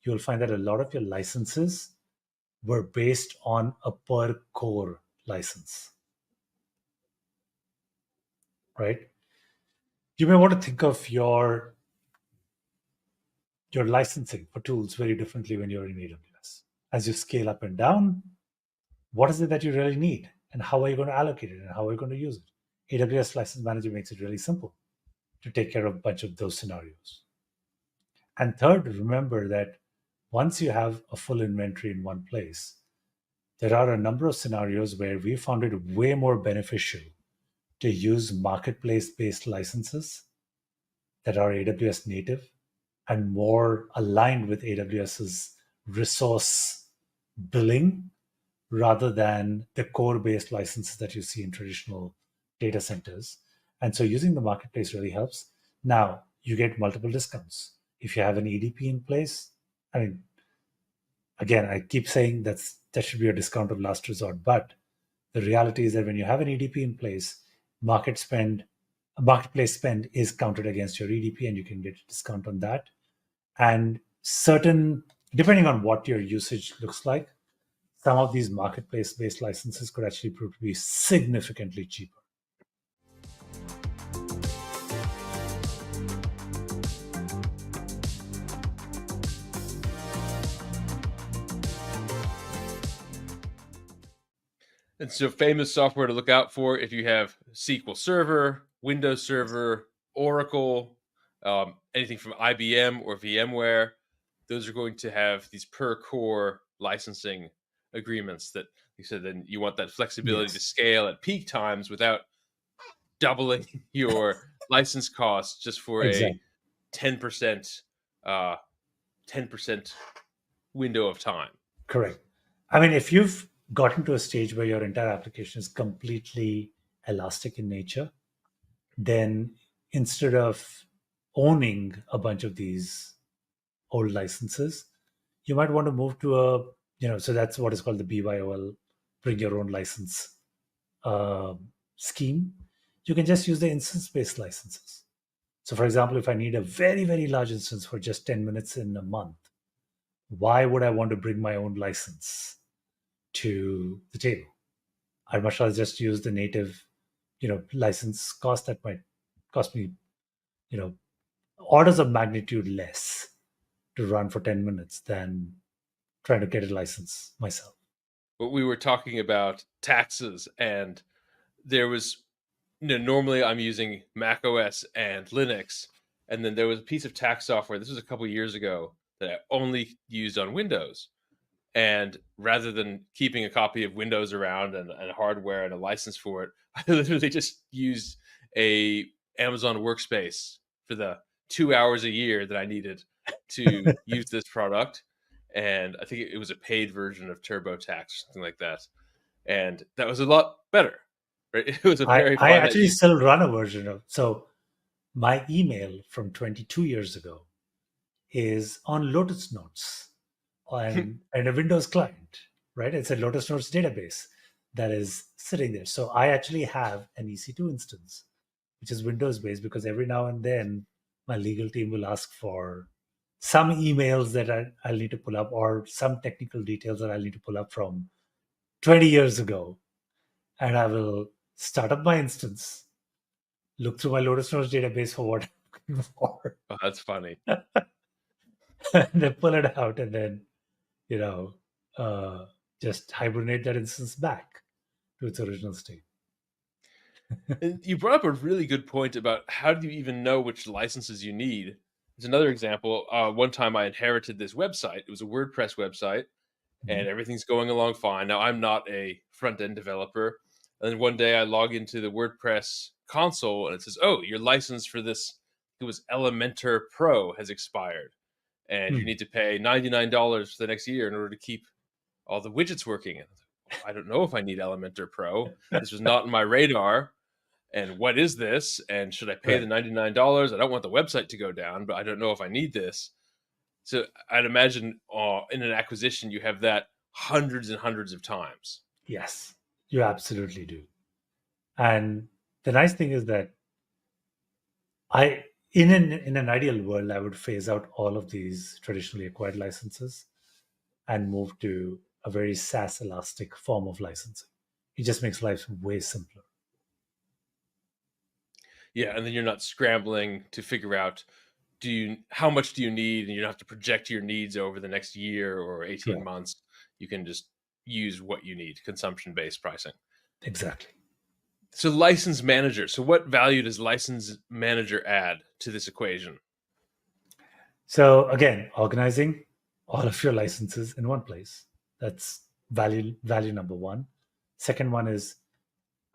you'll find that a lot of your licenses were based on a per core license, right? You may want to think of your licensing for tools very differently when you're in AWS. As you scale up and down, what is it that you really need? And how are you going to allocate it? And how are you going to use it? AWS License Manager makes it really simple to take care of a bunch of those scenarios. And third, remember that once you have a full inventory in one place, there are a number of scenarios where we found it way more beneficial to use marketplace-based licenses that are AWS native and more aligned with AWS's resource billing rather than the core-based licenses that you see in traditional data centers. And so using the marketplace really helps. Now, you get multiple discounts. If you have an EDP in place, I mean, again, I keep saying that should be a discount of last resort, but the reality is that when you have an EDP in place, marketplace spend is counted against your EDP, and you can get a discount on that. And depending on what your usage looks like, some of these marketplace-based licenses could actually prove to be significantly cheaper. And so famous software to look out for if you have SQL Server, Windows Server, Oracle, anything from IBM or VMware, those are going to have these per core licensing agreements that you said then you want that flexibility to scale at peak times without doubling your license costs just for a 10% window of time. Correct. I mean, if you've gotten to a stage where your entire application is completely elastic in nature, then instead of owning a bunch of these old licenses, you might want to move to so that's what is called the BYOL, bring your own license scheme. You can just use the instance-based licenses. So for example, if I need a very, very large instance for just 10 minutes in a month, why would I want to bring my own license to the table? I'd much rather just use the native, license cost that might cost me, orders of magnitude less to run for 10 minutes than trying to get a license myself. But we were talking about taxes, and there was, normally I'm using Mac OS and Linux, and then there was a piece of tax software, this was a couple of years ago, that I only used on Windows. And rather than keeping a copy of Windows around and hardware and a license for it, I literally just used a Amazon workspace for the 2 hours a year that I needed to use this product. And I think it was a paid version of TurboTax, something like that. And that was a lot better. Right? It was a very I actually still run a version of, so my email from 22 years ago is on Lotus Notes and a Windows client, right? It's a Lotus Notes database that is sitting there. So I actually have an EC2 instance, which is Windows-based, because every now and then my legal team will ask for some emails that I'll need to pull up, or some technical details that I'll need to pull up from 20 years ago. And I will start up my instance, look through my Lotus Notes database for what I'm looking for. Oh, that's funny. And then pull it out, and then, just hibernate that instance back to its original state. And you brought up a really good point about how do you even know which licenses you need. There's another example. One time I inherited this website. It was a WordPress website, and everything's going along fine. Now, I'm not a front-end developer. And then one day I log into the WordPress console, and it says, oh, your license for this, it was Elementor Pro, has expired. And you need to pay $99 for the next year in order to keep all the widgets working. And I don't know if I need Elementor Pro. This was not on my radar. And what is this? And should I pay the $99? I don't want the website to go down, but I don't know if I need this. So I'd imagine in an acquisition, you have that hundreds and hundreds of times. Yes, you absolutely do. And the nice thing is that in an ideal world, I would phase out all of these traditionally acquired licenses and move to a very SaaS elastic form of licensing. It just makes life way simpler. Yeah, and then you're not scrambling to figure out how much do you need, and you don't have to project your needs over the next year or 18 months. You can just use what you need, consumption-based pricing. Exactly. So license manager. So what value does license manager add to this equation? So again, organizing all of your licenses in one place. That's value number one. Second one is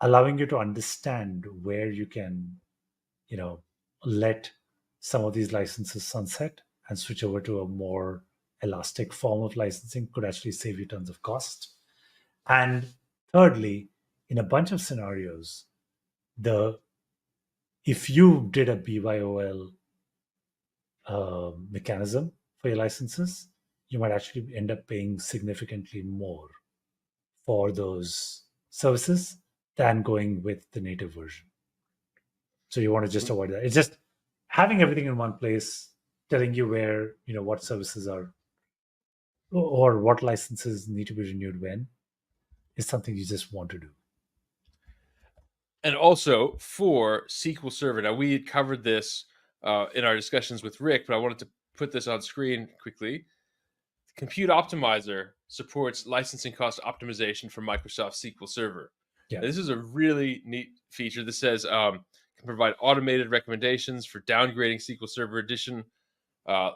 allowing you to understand where you can, let some of these licenses sunset and switch over to a more elastic form of licensing could actually save you tons of cost. And thirdly, in a bunch of scenarios, if you did a BYOL mechanism for your licenses, you might actually end up paying significantly more for those services than going with the native version. So you want to just avoid that. It's just having everything in one place, telling you where, what services are or what licenses need to be renewed when, is something you just want to do. And also for SQL Server. Now, we had covered this in our discussions with Rick, but I wanted to put this on screen quickly. Compute Optimizer supports licensing cost optimization for Microsoft SQL Server. Yeah. This is a really neat feature. This says can provide automated recommendations for downgrading SQL Server Edition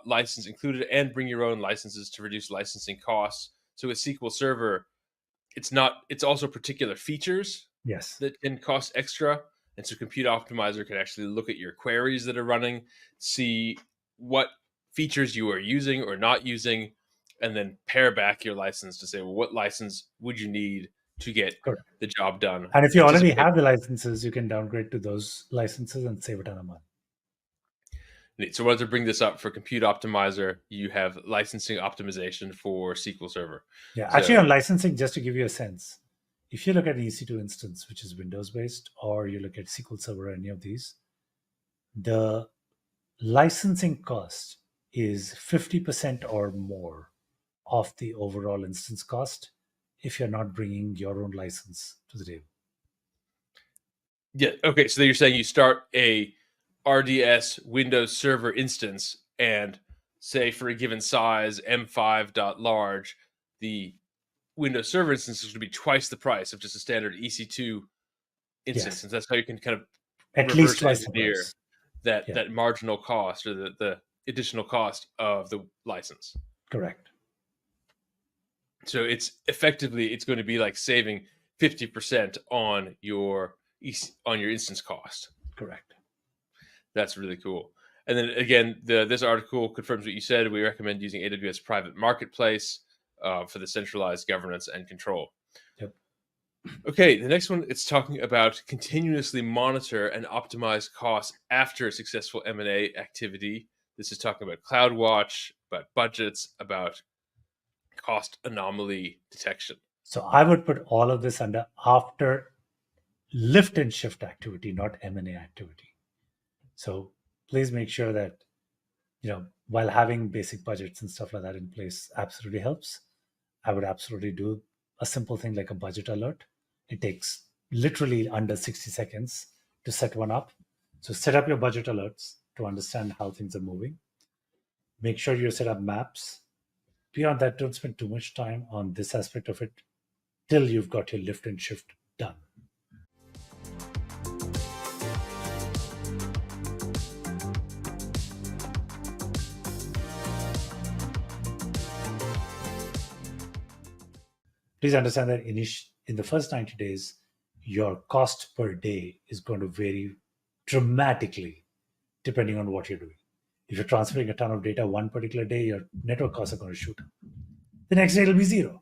license included, and bring your own licenses to reduce licensing costs. So with SQL Server, it's also particular features Yes. that can cost extra. And so Compute Optimizer can actually look at your queries that are running, see what features you are using or not using, and then pare back your license to say, well, what license would you need to get the job done? And if you already have the licenses, you can downgrade to those licenses and save a ton of money. So I wanted to bring this up for Compute Optimizer. You have licensing optimization for SQL Server. Yeah, actually on licensing, just to give you a sense, if you look at an EC2 instance, which is Windows-based, or you look at SQL Server or any of these, the licensing cost is 50% or more of the overall instance cost if you're not bringing your own license to the table. Yeah. Okay. So you're saying you start a RDS Windows Server instance, and say for a given size, M5.large, the Windows Server instance is going to be twice the price of just a standard EC2 instance. Yes. And that's how you can kind of at least twice the price. That marginal cost or the additional cost of the license. Correct. So it's going to be like saving 50% on your instance cost. Correct. That's really cool. And then again, this article confirms what you said. We recommend using AWS Private Marketplace for the centralized governance and control. Yep. Okay, the next one, it's talking about continuously monitor and optimize costs after a successful M&A activity. This is talking about CloudWatch, about budgets, about cost anomaly detection. So I would put all of this under after lift and shift activity, not M&A activity. So please make sure that, while having basic budgets and stuff like that in place absolutely helps. I would absolutely do a simple thing like a budget alert. It takes literally under 60 seconds to set one up. So set up your budget alerts to understand how things are moving. Make sure you set up maps. Beyond that, don't spend too much time on this aspect of it till you've got your lift and shift done. Please understand that in the first 90 days, your cost per day is going to vary dramatically depending on what you're doing. If you're transferring a ton of data one particular day, your network costs are going to shoot up. The next day it'll be zero.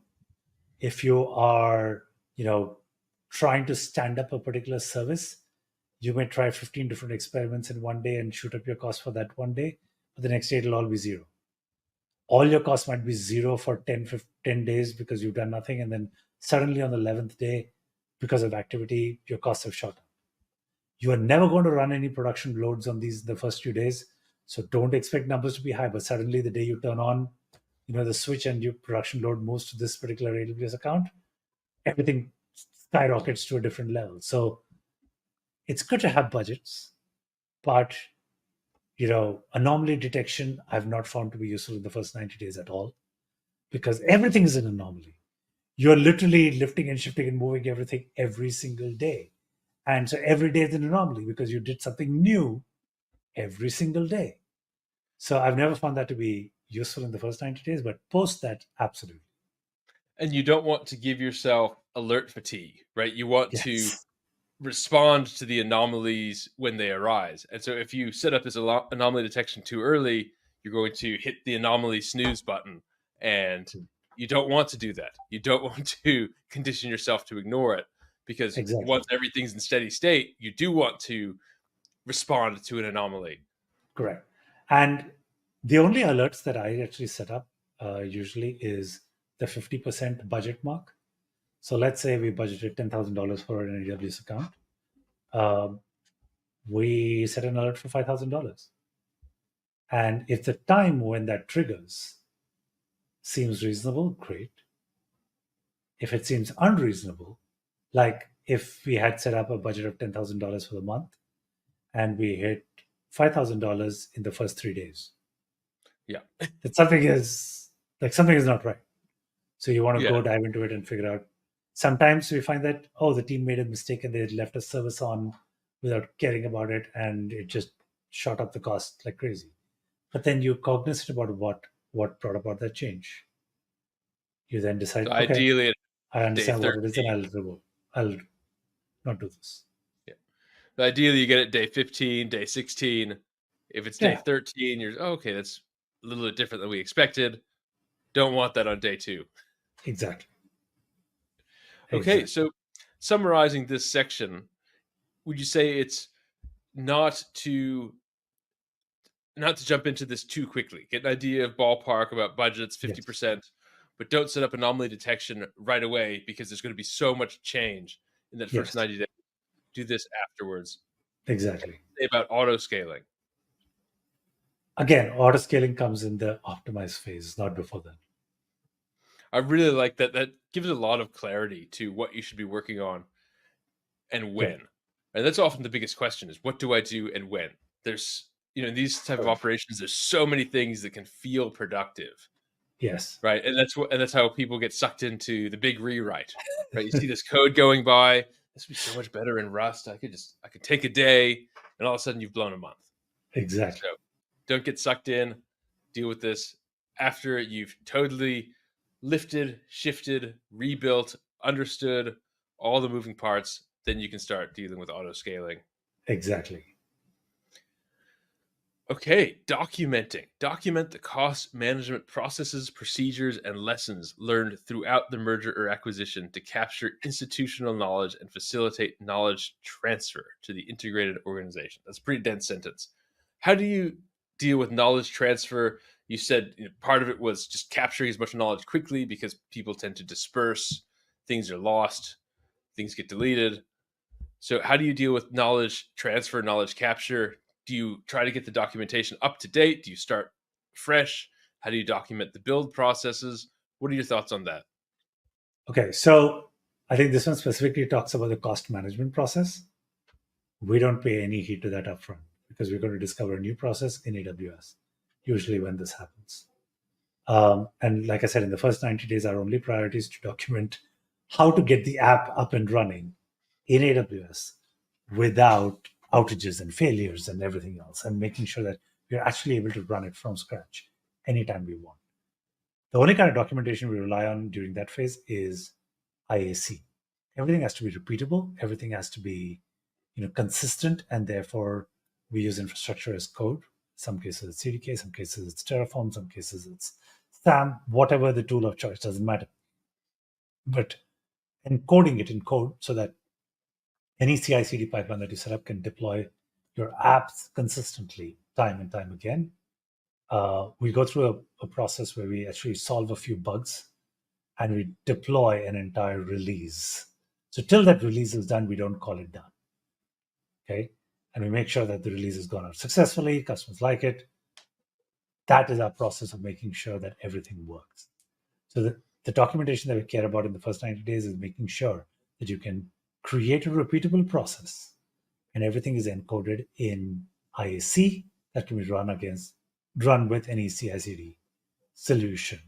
If you are, trying to stand up a particular service, you may try 15 different experiments in one day and shoot up your cost for that one day, but the next day it'll all be zero. All your costs might be zero for 10 days because you've done nothing, and then suddenly on the 11th day, because of activity, your costs have shot up. You are never going to run any production loads on these the first few days, so don't expect numbers to be high, but suddenly the day you turn on the switch and your production load moves to this particular AWS account, everything skyrockets to a different level. So it's good to have budgets, but anomaly detection I've not found to be useful in the first 90 days at all, because everything is an anomaly. You're literally lifting and shifting and moving everything every single day. And so every day is an anomaly because you did something new every single day. So I've never found that to be useful in the first 90 days, but post that, absolutely. And you don't want to give yourself alert fatigue, right? You want to respond to the anomalies when they arise. And so if you set up this anomaly detection too early, you're going to hit the anomaly snooze button. And you don't want to do that. You don't want to condition yourself to ignore it, because once everything's in steady state, you do want to respond to an anomaly. Correct. And The only alerts that I actually set up usually is the 50% budget mark. So let's say we budgeted $10,000 for an AWS account. We set an alert for $5,000. And if the time when that triggers seems reasonable, great. If it seems unreasonable, like if we had set up a budget of $10,000 for the month and we hit $5,000 in the first 3 days, Yeah. that something is not right. So you want to Yeah. go dive into it and figure out. Sometimes we find that, the team made a mistake and they left a service on without caring about it, and it just shot up the cost like crazy. But then you're cognizant about what brought about that change. You then decide, So ideally, I understand day what it is, and I'll not do this. Yeah. So ideally, you get it day 15, day 16. If it's day 13, you're okay. That's a little bit different than we expected. Don't want that on day 2. Exactly. Okay, so summarizing this section, would you say it's not to jump into this too quickly? Get an idea of ballpark about budgets, 50%, but don't set up anomaly detection right away because there's going to be so much change in that first 90 days. Do this afterwards. Exactly. Say about auto scaling. Again, auto scaling comes in the optimize phase, not before that. I really like that. That gives a lot of clarity to what you should be working on and when. Yeah. And that's often the biggest question is, what do I do and when? There's, in these type of operations, there's so many things that can feel productive. Yes. Right. And that's how people get sucked into the big rewrite. Right. You see this code going by. This would be so much better in Rust. I could take a day and all of a sudden you've blown a month. Exactly. So don't get sucked in. Deal with this after you've totally lifted, shifted, rebuilt, understood all the moving parts. Then you can start dealing with auto scaling. Exactly. Okay, documenting. Document the cost management processes, procedures, and lessons learned throughout the merger or acquisition to capture institutional knowledge and facilitate knowledge transfer to the integrated organization. That's a pretty dense sentence. How do you deal with knowledge transfer? You said part of it was just capturing as much knowledge quickly because people tend to disperse. Things are lost. Things get deleted. So how do you deal with knowledge transfer, knowledge capture? Do you try to get the documentation up to date? Do you start fresh? How do you document the build processes? What are your thoughts on that? Okay, so I think this one specifically talks about the cost management process. We don't pay any heed to that upfront because we're going to discover a new process in AWS, usually when this happens. And like I said, in the first 90 days, our only priority is to document how to get the app up and running in AWS without outages and failures and everything else, and making sure that we're actually able to run it from scratch anytime we want. The only kind of documentation we rely on during that phase is IAC. Everything has to be repeatable. Everything has to be, consistent, and therefore we use infrastructure as code. Some cases it's CDK, some cases it's Terraform, some cases it's SAM, whatever the tool of choice, doesn't matter. But encoding it in code so that any CI/CD pipeline that you set up can deploy your apps consistently, time and time again. We go through a process where we actually solve a few bugs and we deploy an entire release. So till that release is done, we don't call it done. Okay. And we make sure that the release has gone out successfully, customers like it. That is our process of making sure that everything works. So the documentation that we care about in the first 90 days is making sure that you can create a repeatable process and everything is encoded in IAC that can be run with any CI/CD solution,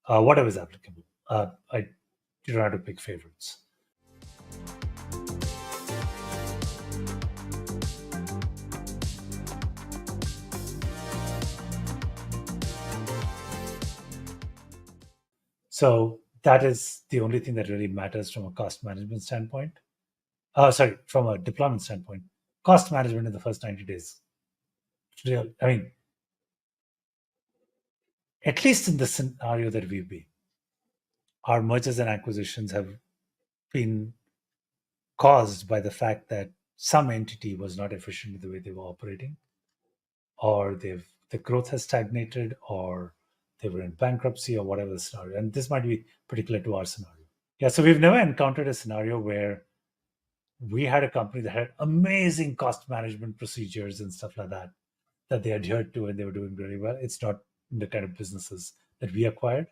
whatever is applicable. I don't have to pick favorites. So that is the only thing that really matters from a cost management standpoint. From a deployment standpoint. Cost management in the first 90 days. At least in the scenario that we've been, our mergers and acquisitions have been caused by the fact that some entity was not efficient in the way they were operating, or the growth has stagnated, or they were in bankruptcy, or whatever the scenario. And this might be particular to our scenario. Yeah, so we've never encountered a scenario where we had a company that had amazing cost management procedures and stuff like that they adhered to and they were doing really well. It's not the kind of businesses that we acquired.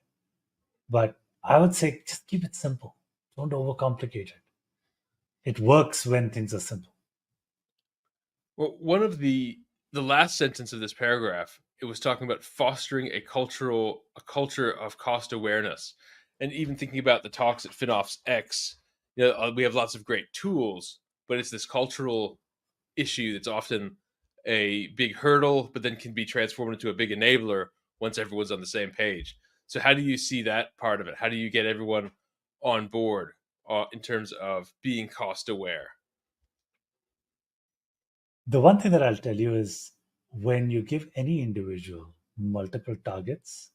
But I would say just keep it simple. Don't overcomplicate it. It works when things are simple. Well, one of the last sentence of this paragraph, it was talking about fostering a culture of cost awareness, and even thinking about the talks at FinOps X. We have lots of great tools, but it's this cultural issue that's often a big hurdle, but then can be transformed into a big enabler once everyone's on the same page. So how do you see that part of it? How do you get everyone on board in terms of being cost aware? The one thing that I'll tell you is when you give any individual multiple targets,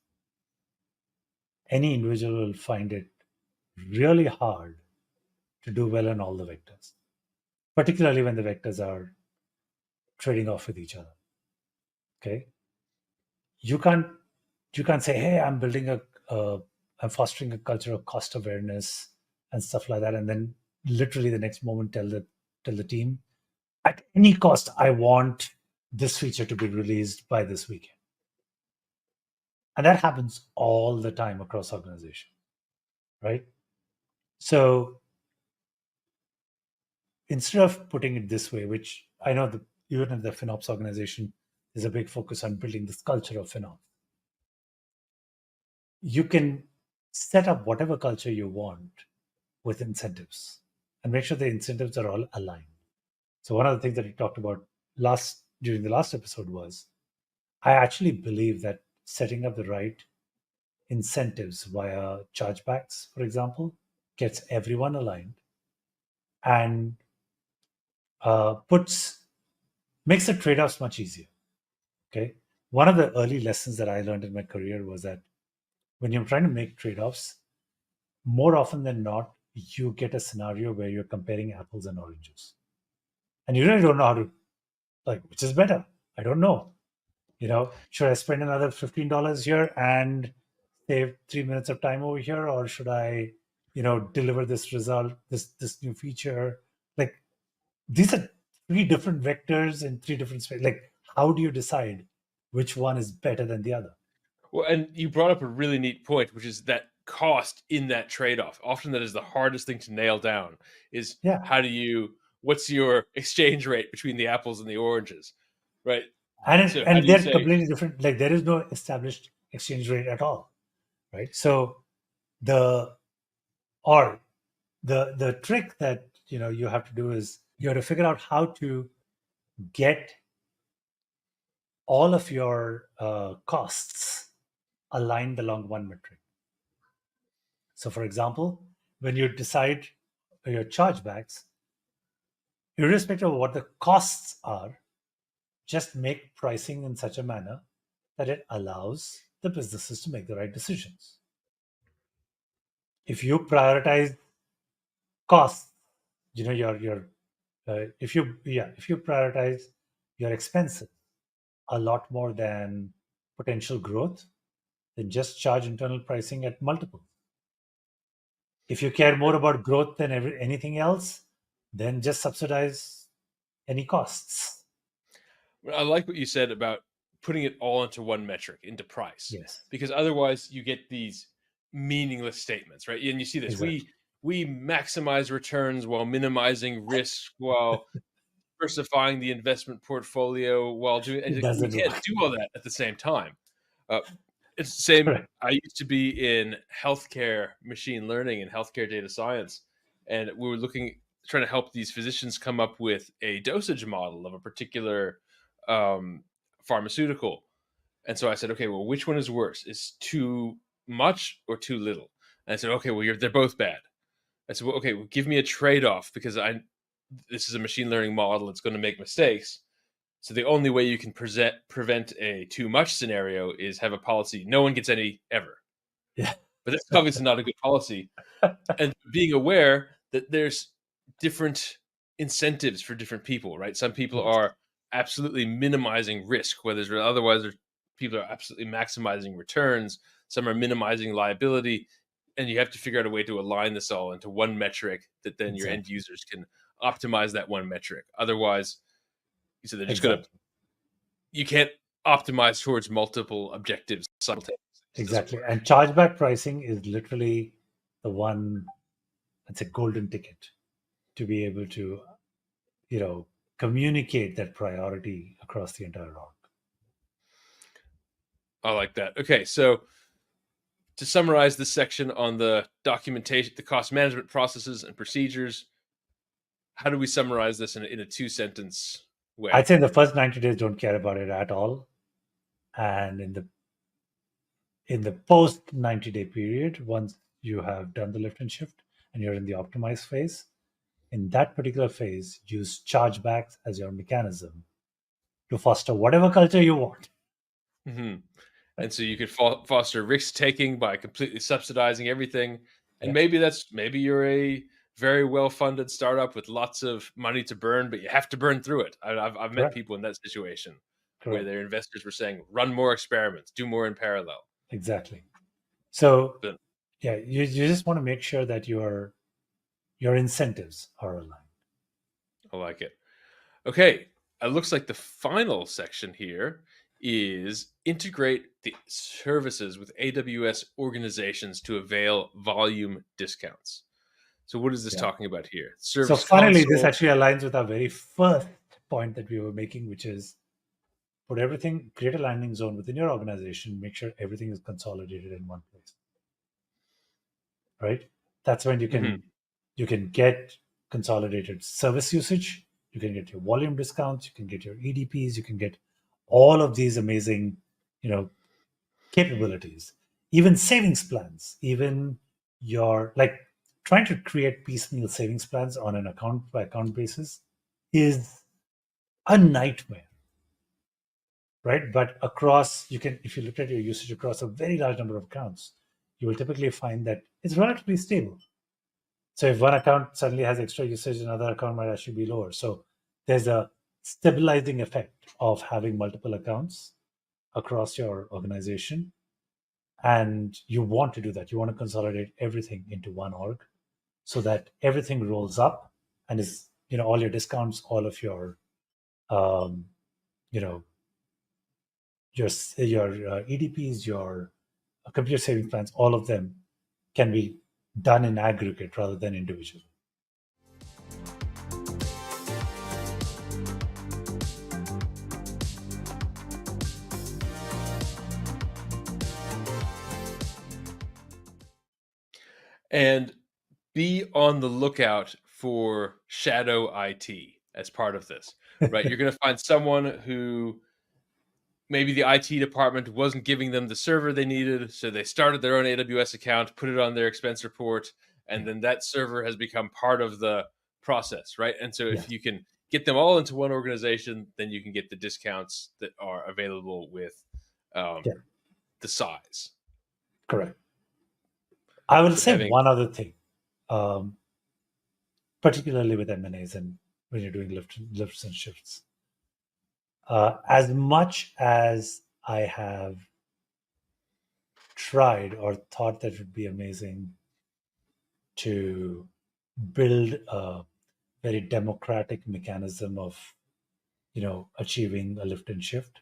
any individual will find it really hard to do well on all the vectors, particularly when the vectors are trading off with each other. Okay, you can't say, "Hey, I'm building I'm fostering a culture of cost awareness and stuff like that," and then literally the next moment tell the team, "At any cost, I want this feature to be released by this weekend." And that happens all the time across organization, right? So instead of putting it this way, which I know that even in the FinOps organization, there's a big focus on building this culture of FinOps. You can set up whatever culture you want with incentives and make sure the incentives are all aligned. So one of the things that we talked about during the last episode was, I actually believe that setting up the right incentives via chargebacks, for example, gets everyone aligned and makes the trade-offs much easier. Okay. One of the early lessons that I learned in my career was that when you're trying to make trade-offs, more often than not, you get a scenario where you're comparing apples and oranges. And you really don't know how to, which is better? I don't know. Should I spend another $15 here and save 3 minutes of time over here? Or should I, deliver this result, this new feature? Like, these are 3 different vectors in 3 different spaces. Like, how do you decide which one is better than the other? Well, and you brought up a really neat point, which is that cost in that trade-off. Often that is the hardest thing to nail down is what's your exchange rate between the apples and the oranges, right? And they're completely different. Like, there is no established exchange rate at all, right? So the trick that you have to do is you have to figure out how to get all of your costs aligned along one metric. So, for example, when you decide your chargebacks, irrespective of what the costs are, just make pricing in such a manner that it allows the businesses to make the right decisions. If you prioritize costs, if you prioritize your expenses a lot more than potential growth, then just charge internal pricing at multiples. If you care more about growth than anything else, then just subsidize any costs. I like what you said about putting it all into one metric, into price. Yes. Because otherwise you get these meaningless statements, right? And you see this. Exactly. We maximize returns while minimizing risk, while diversifying the investment portfolio, while doing. And you can't do all that at the same time. It's the same. Correct. I used to be in healthcare machine learning and healthcare data science, and we were trying to help these physicians come up with a dosage model of a particular pharmaceutical. And so I said, okay, well, which one is worse? Is too much or too little? And I said, okay, well, they're both bad. I said, well, okay, well, give me a trade-off because this is a machine learning model. It's going to make mistakes. So the only way you can prevent a too much scenario is have a policy. No one gets any ever. Yeah. But that's obviously not a good policy. And being aware that there's different incentives for different people, right? Some people are absolutely minimizing risk, whereas otherwise people are absolutely maximizing returns. Some are minimizing liability, and you have to figure out a way to align this all into one metric that then your end users can optimize that one metric. Otherwise, you said they're just going to. You can't optimize towards multiple objectives simultaneously. Exactly. And chargeback pricing is literally the one, it's a golden ticket to be able to, communicate that priority across the entire org. I like that. Okay, so to summarize this section on the documentation, the cost management processes and procedures, how do we summarize this in a 2-sentence way? I'd say in the first 90 days, don't care about it at all. And in the post 90-day period, once you have done the lift and shift and you're in the optimize phase, in that particular phase, use chargebacks as your mechanism to foster whatever culture you want. Mm-hmm. And so you could foster risk taking by completely subsidizing everything. And maybe you're a very well-funded startup with lots of money to burn, but you have to burn through it. I've met people in that situation where their investors were saying, run more experiments, do more in parallel. Exactly. So you just want to make sure that your incentives are aligned. I like it. Okay. It looks like the final section here is integrate the services with AWS organizations to avail volume discounts. So what is this talking about here? So finally, this actually aligns with our very first point that we were making, which is create a landing zone within your organization, make sure everything is consolidated in one place. Right? That's when you can get consolidated service usage, you can get your volume discounts, you can get your EDPs, you can get all of these amazing, capabilities, even savings plans, even trying to create piecemeal savings plans on an account by account basis is a nightmare, right? But if you look at your usage across a very large number of accounts, you will typically find that it's relatively stable. So if one account suddenly has extra usage, another account might actually be lower. So there's a stabilizing effect of having multiple accounts across your organization. And you want to do that. You want to consolidate everything into one org so that everything rolls up and is, all your discounts, all of your, your EDPs, your computer savings plans, all of them can be done in aggregate rather than individually. And be on the lookout for shadow IT as part of this, right? You're going to find someone who maybe the IT department wasn't giving them the server they needed, so they started their own AWS account, put it on their expense report, and then that server has become part of the process, right? And so if you can get them all into one organization, then you can get the discounts that are available with the size. Correct. I will say one other thing, particularly with M&As and when you're doing lifts and shifts. As much as I have tried or thought that it would be amazing to build a very democratic mechanism of, achieving a lift and shift,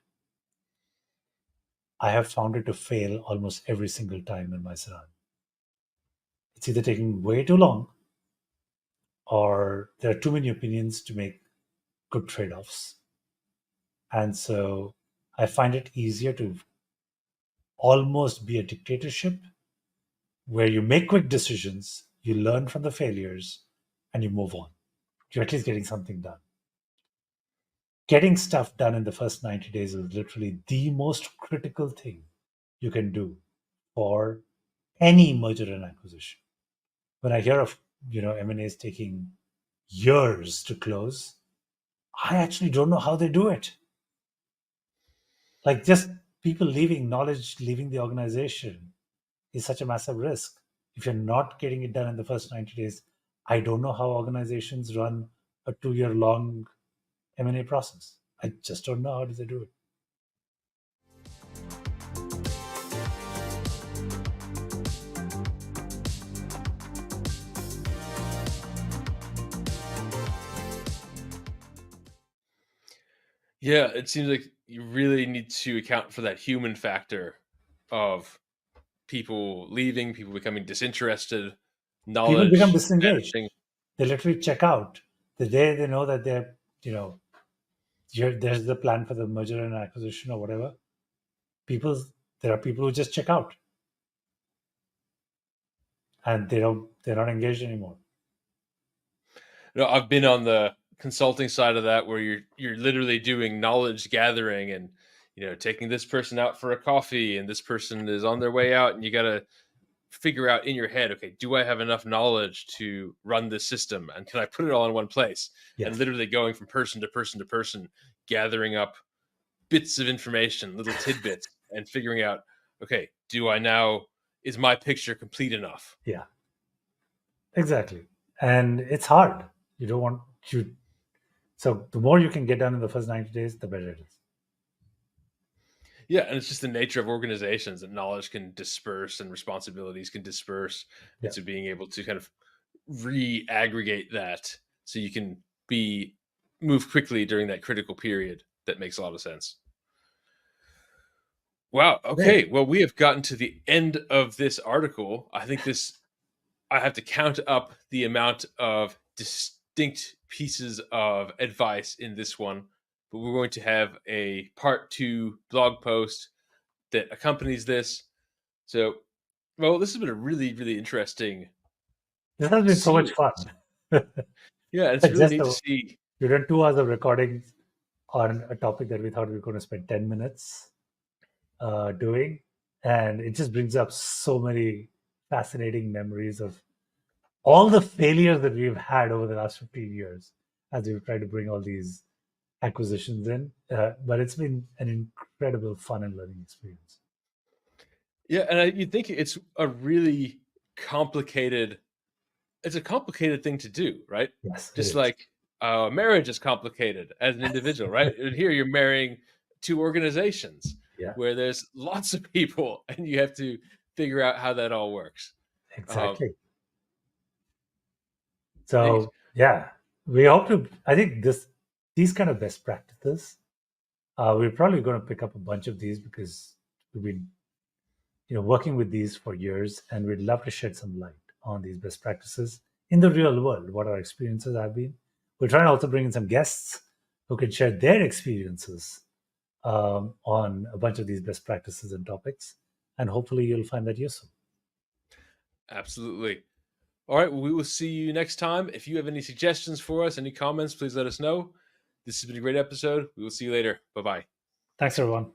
I have found it to fail almost every single time in my scenario. It's either taking way too long or there are too many opinions to make good trade-offs. And so I find it easier to almost be a dictatorship where you make quick decisions, you learn from the failures, and you move on. You're at least getting something done. Getting stuff done in the first 90 days is literally the most critical thing you can do for any merger and acquisition. When I hear of M&As taking years to close, I actually don't know how they do it. Like just people knowledge leaving the organization is such a massive risk. If you're not getting it done in the first 90 days, I don't know how organizations run a 2-year long M&A process. I just don't know how do they do it. Yeah, it seems like you really need to account for that human factor of people leaving, people becoming disinterested, People become knowledge disengaged. vanishing. They literally check out the day they know that they're, there's the plan for the merger and acquisition or whatever. There are people who just check out, and they're not engaged anymore. I've been on the consulting side of that where you're literally doing knowledge gathering and taking this person out for a coffee and this person is on their way out, and you got to figure out in your head, okay, do I have enough knowledge to run this system, and can I put it all in one place? Yes. And literally going from person to person to person, gathering up bits of information, little tidbits, and figuring out, okay, is my picture complete enough? Yeah, exactly. And it's hard. You don't want to. So the more you can get done in the first 90 days, the better it is. Yeah, and it's just the nature of organizations that knowledge can disperse and responsibilities can disperse. Yeah. And so being able to kind of re-aggregate that so you can move quickly during that critical period, that makes a lot of sense. Wow. Okay. Well, we have gotten to the end of this article. I think I have to count up the amount of distinct pieces of advice in this one, but we're going to have a part 2 blog post that accompanies this. So, well, this has been a really, really interesting. This has been so much fun. Yeah, it's really neat to see. We've done 2 hours of recording on a topic that we thought we were going to spend 10 minutes doing, and it just brings up so many fascinating memories of all the failures that we've had over the last 15 years as we've tried to bring all these acquisitions in. But it's been an incredible fun and learning experience. Yeah, and you'd think it's a really complicated thing to do, right? Yes. Just like marriage is complicated as an individual, right? And here you're marrying 2 organizations where there's lots of people and you have to figure out how that all works. Exactly. So, yeah, we hope to, I think these kind of best practices, we're probably going to pick up a bunch of these because we've been, working with these for years, and we'd love to shed some light on these best practices in the real world, what our experiences have been. We're trying to also bring in some guests who can share their experiences on a bunch of these best practices and topics, and hopefully you'll find that useful. Absolutely. All right, well, we will see you next time. If you have any suggestions for us, any comments, please let us know. This has been a great episode. We will see you later. Bye-bye. Thanks, everyone.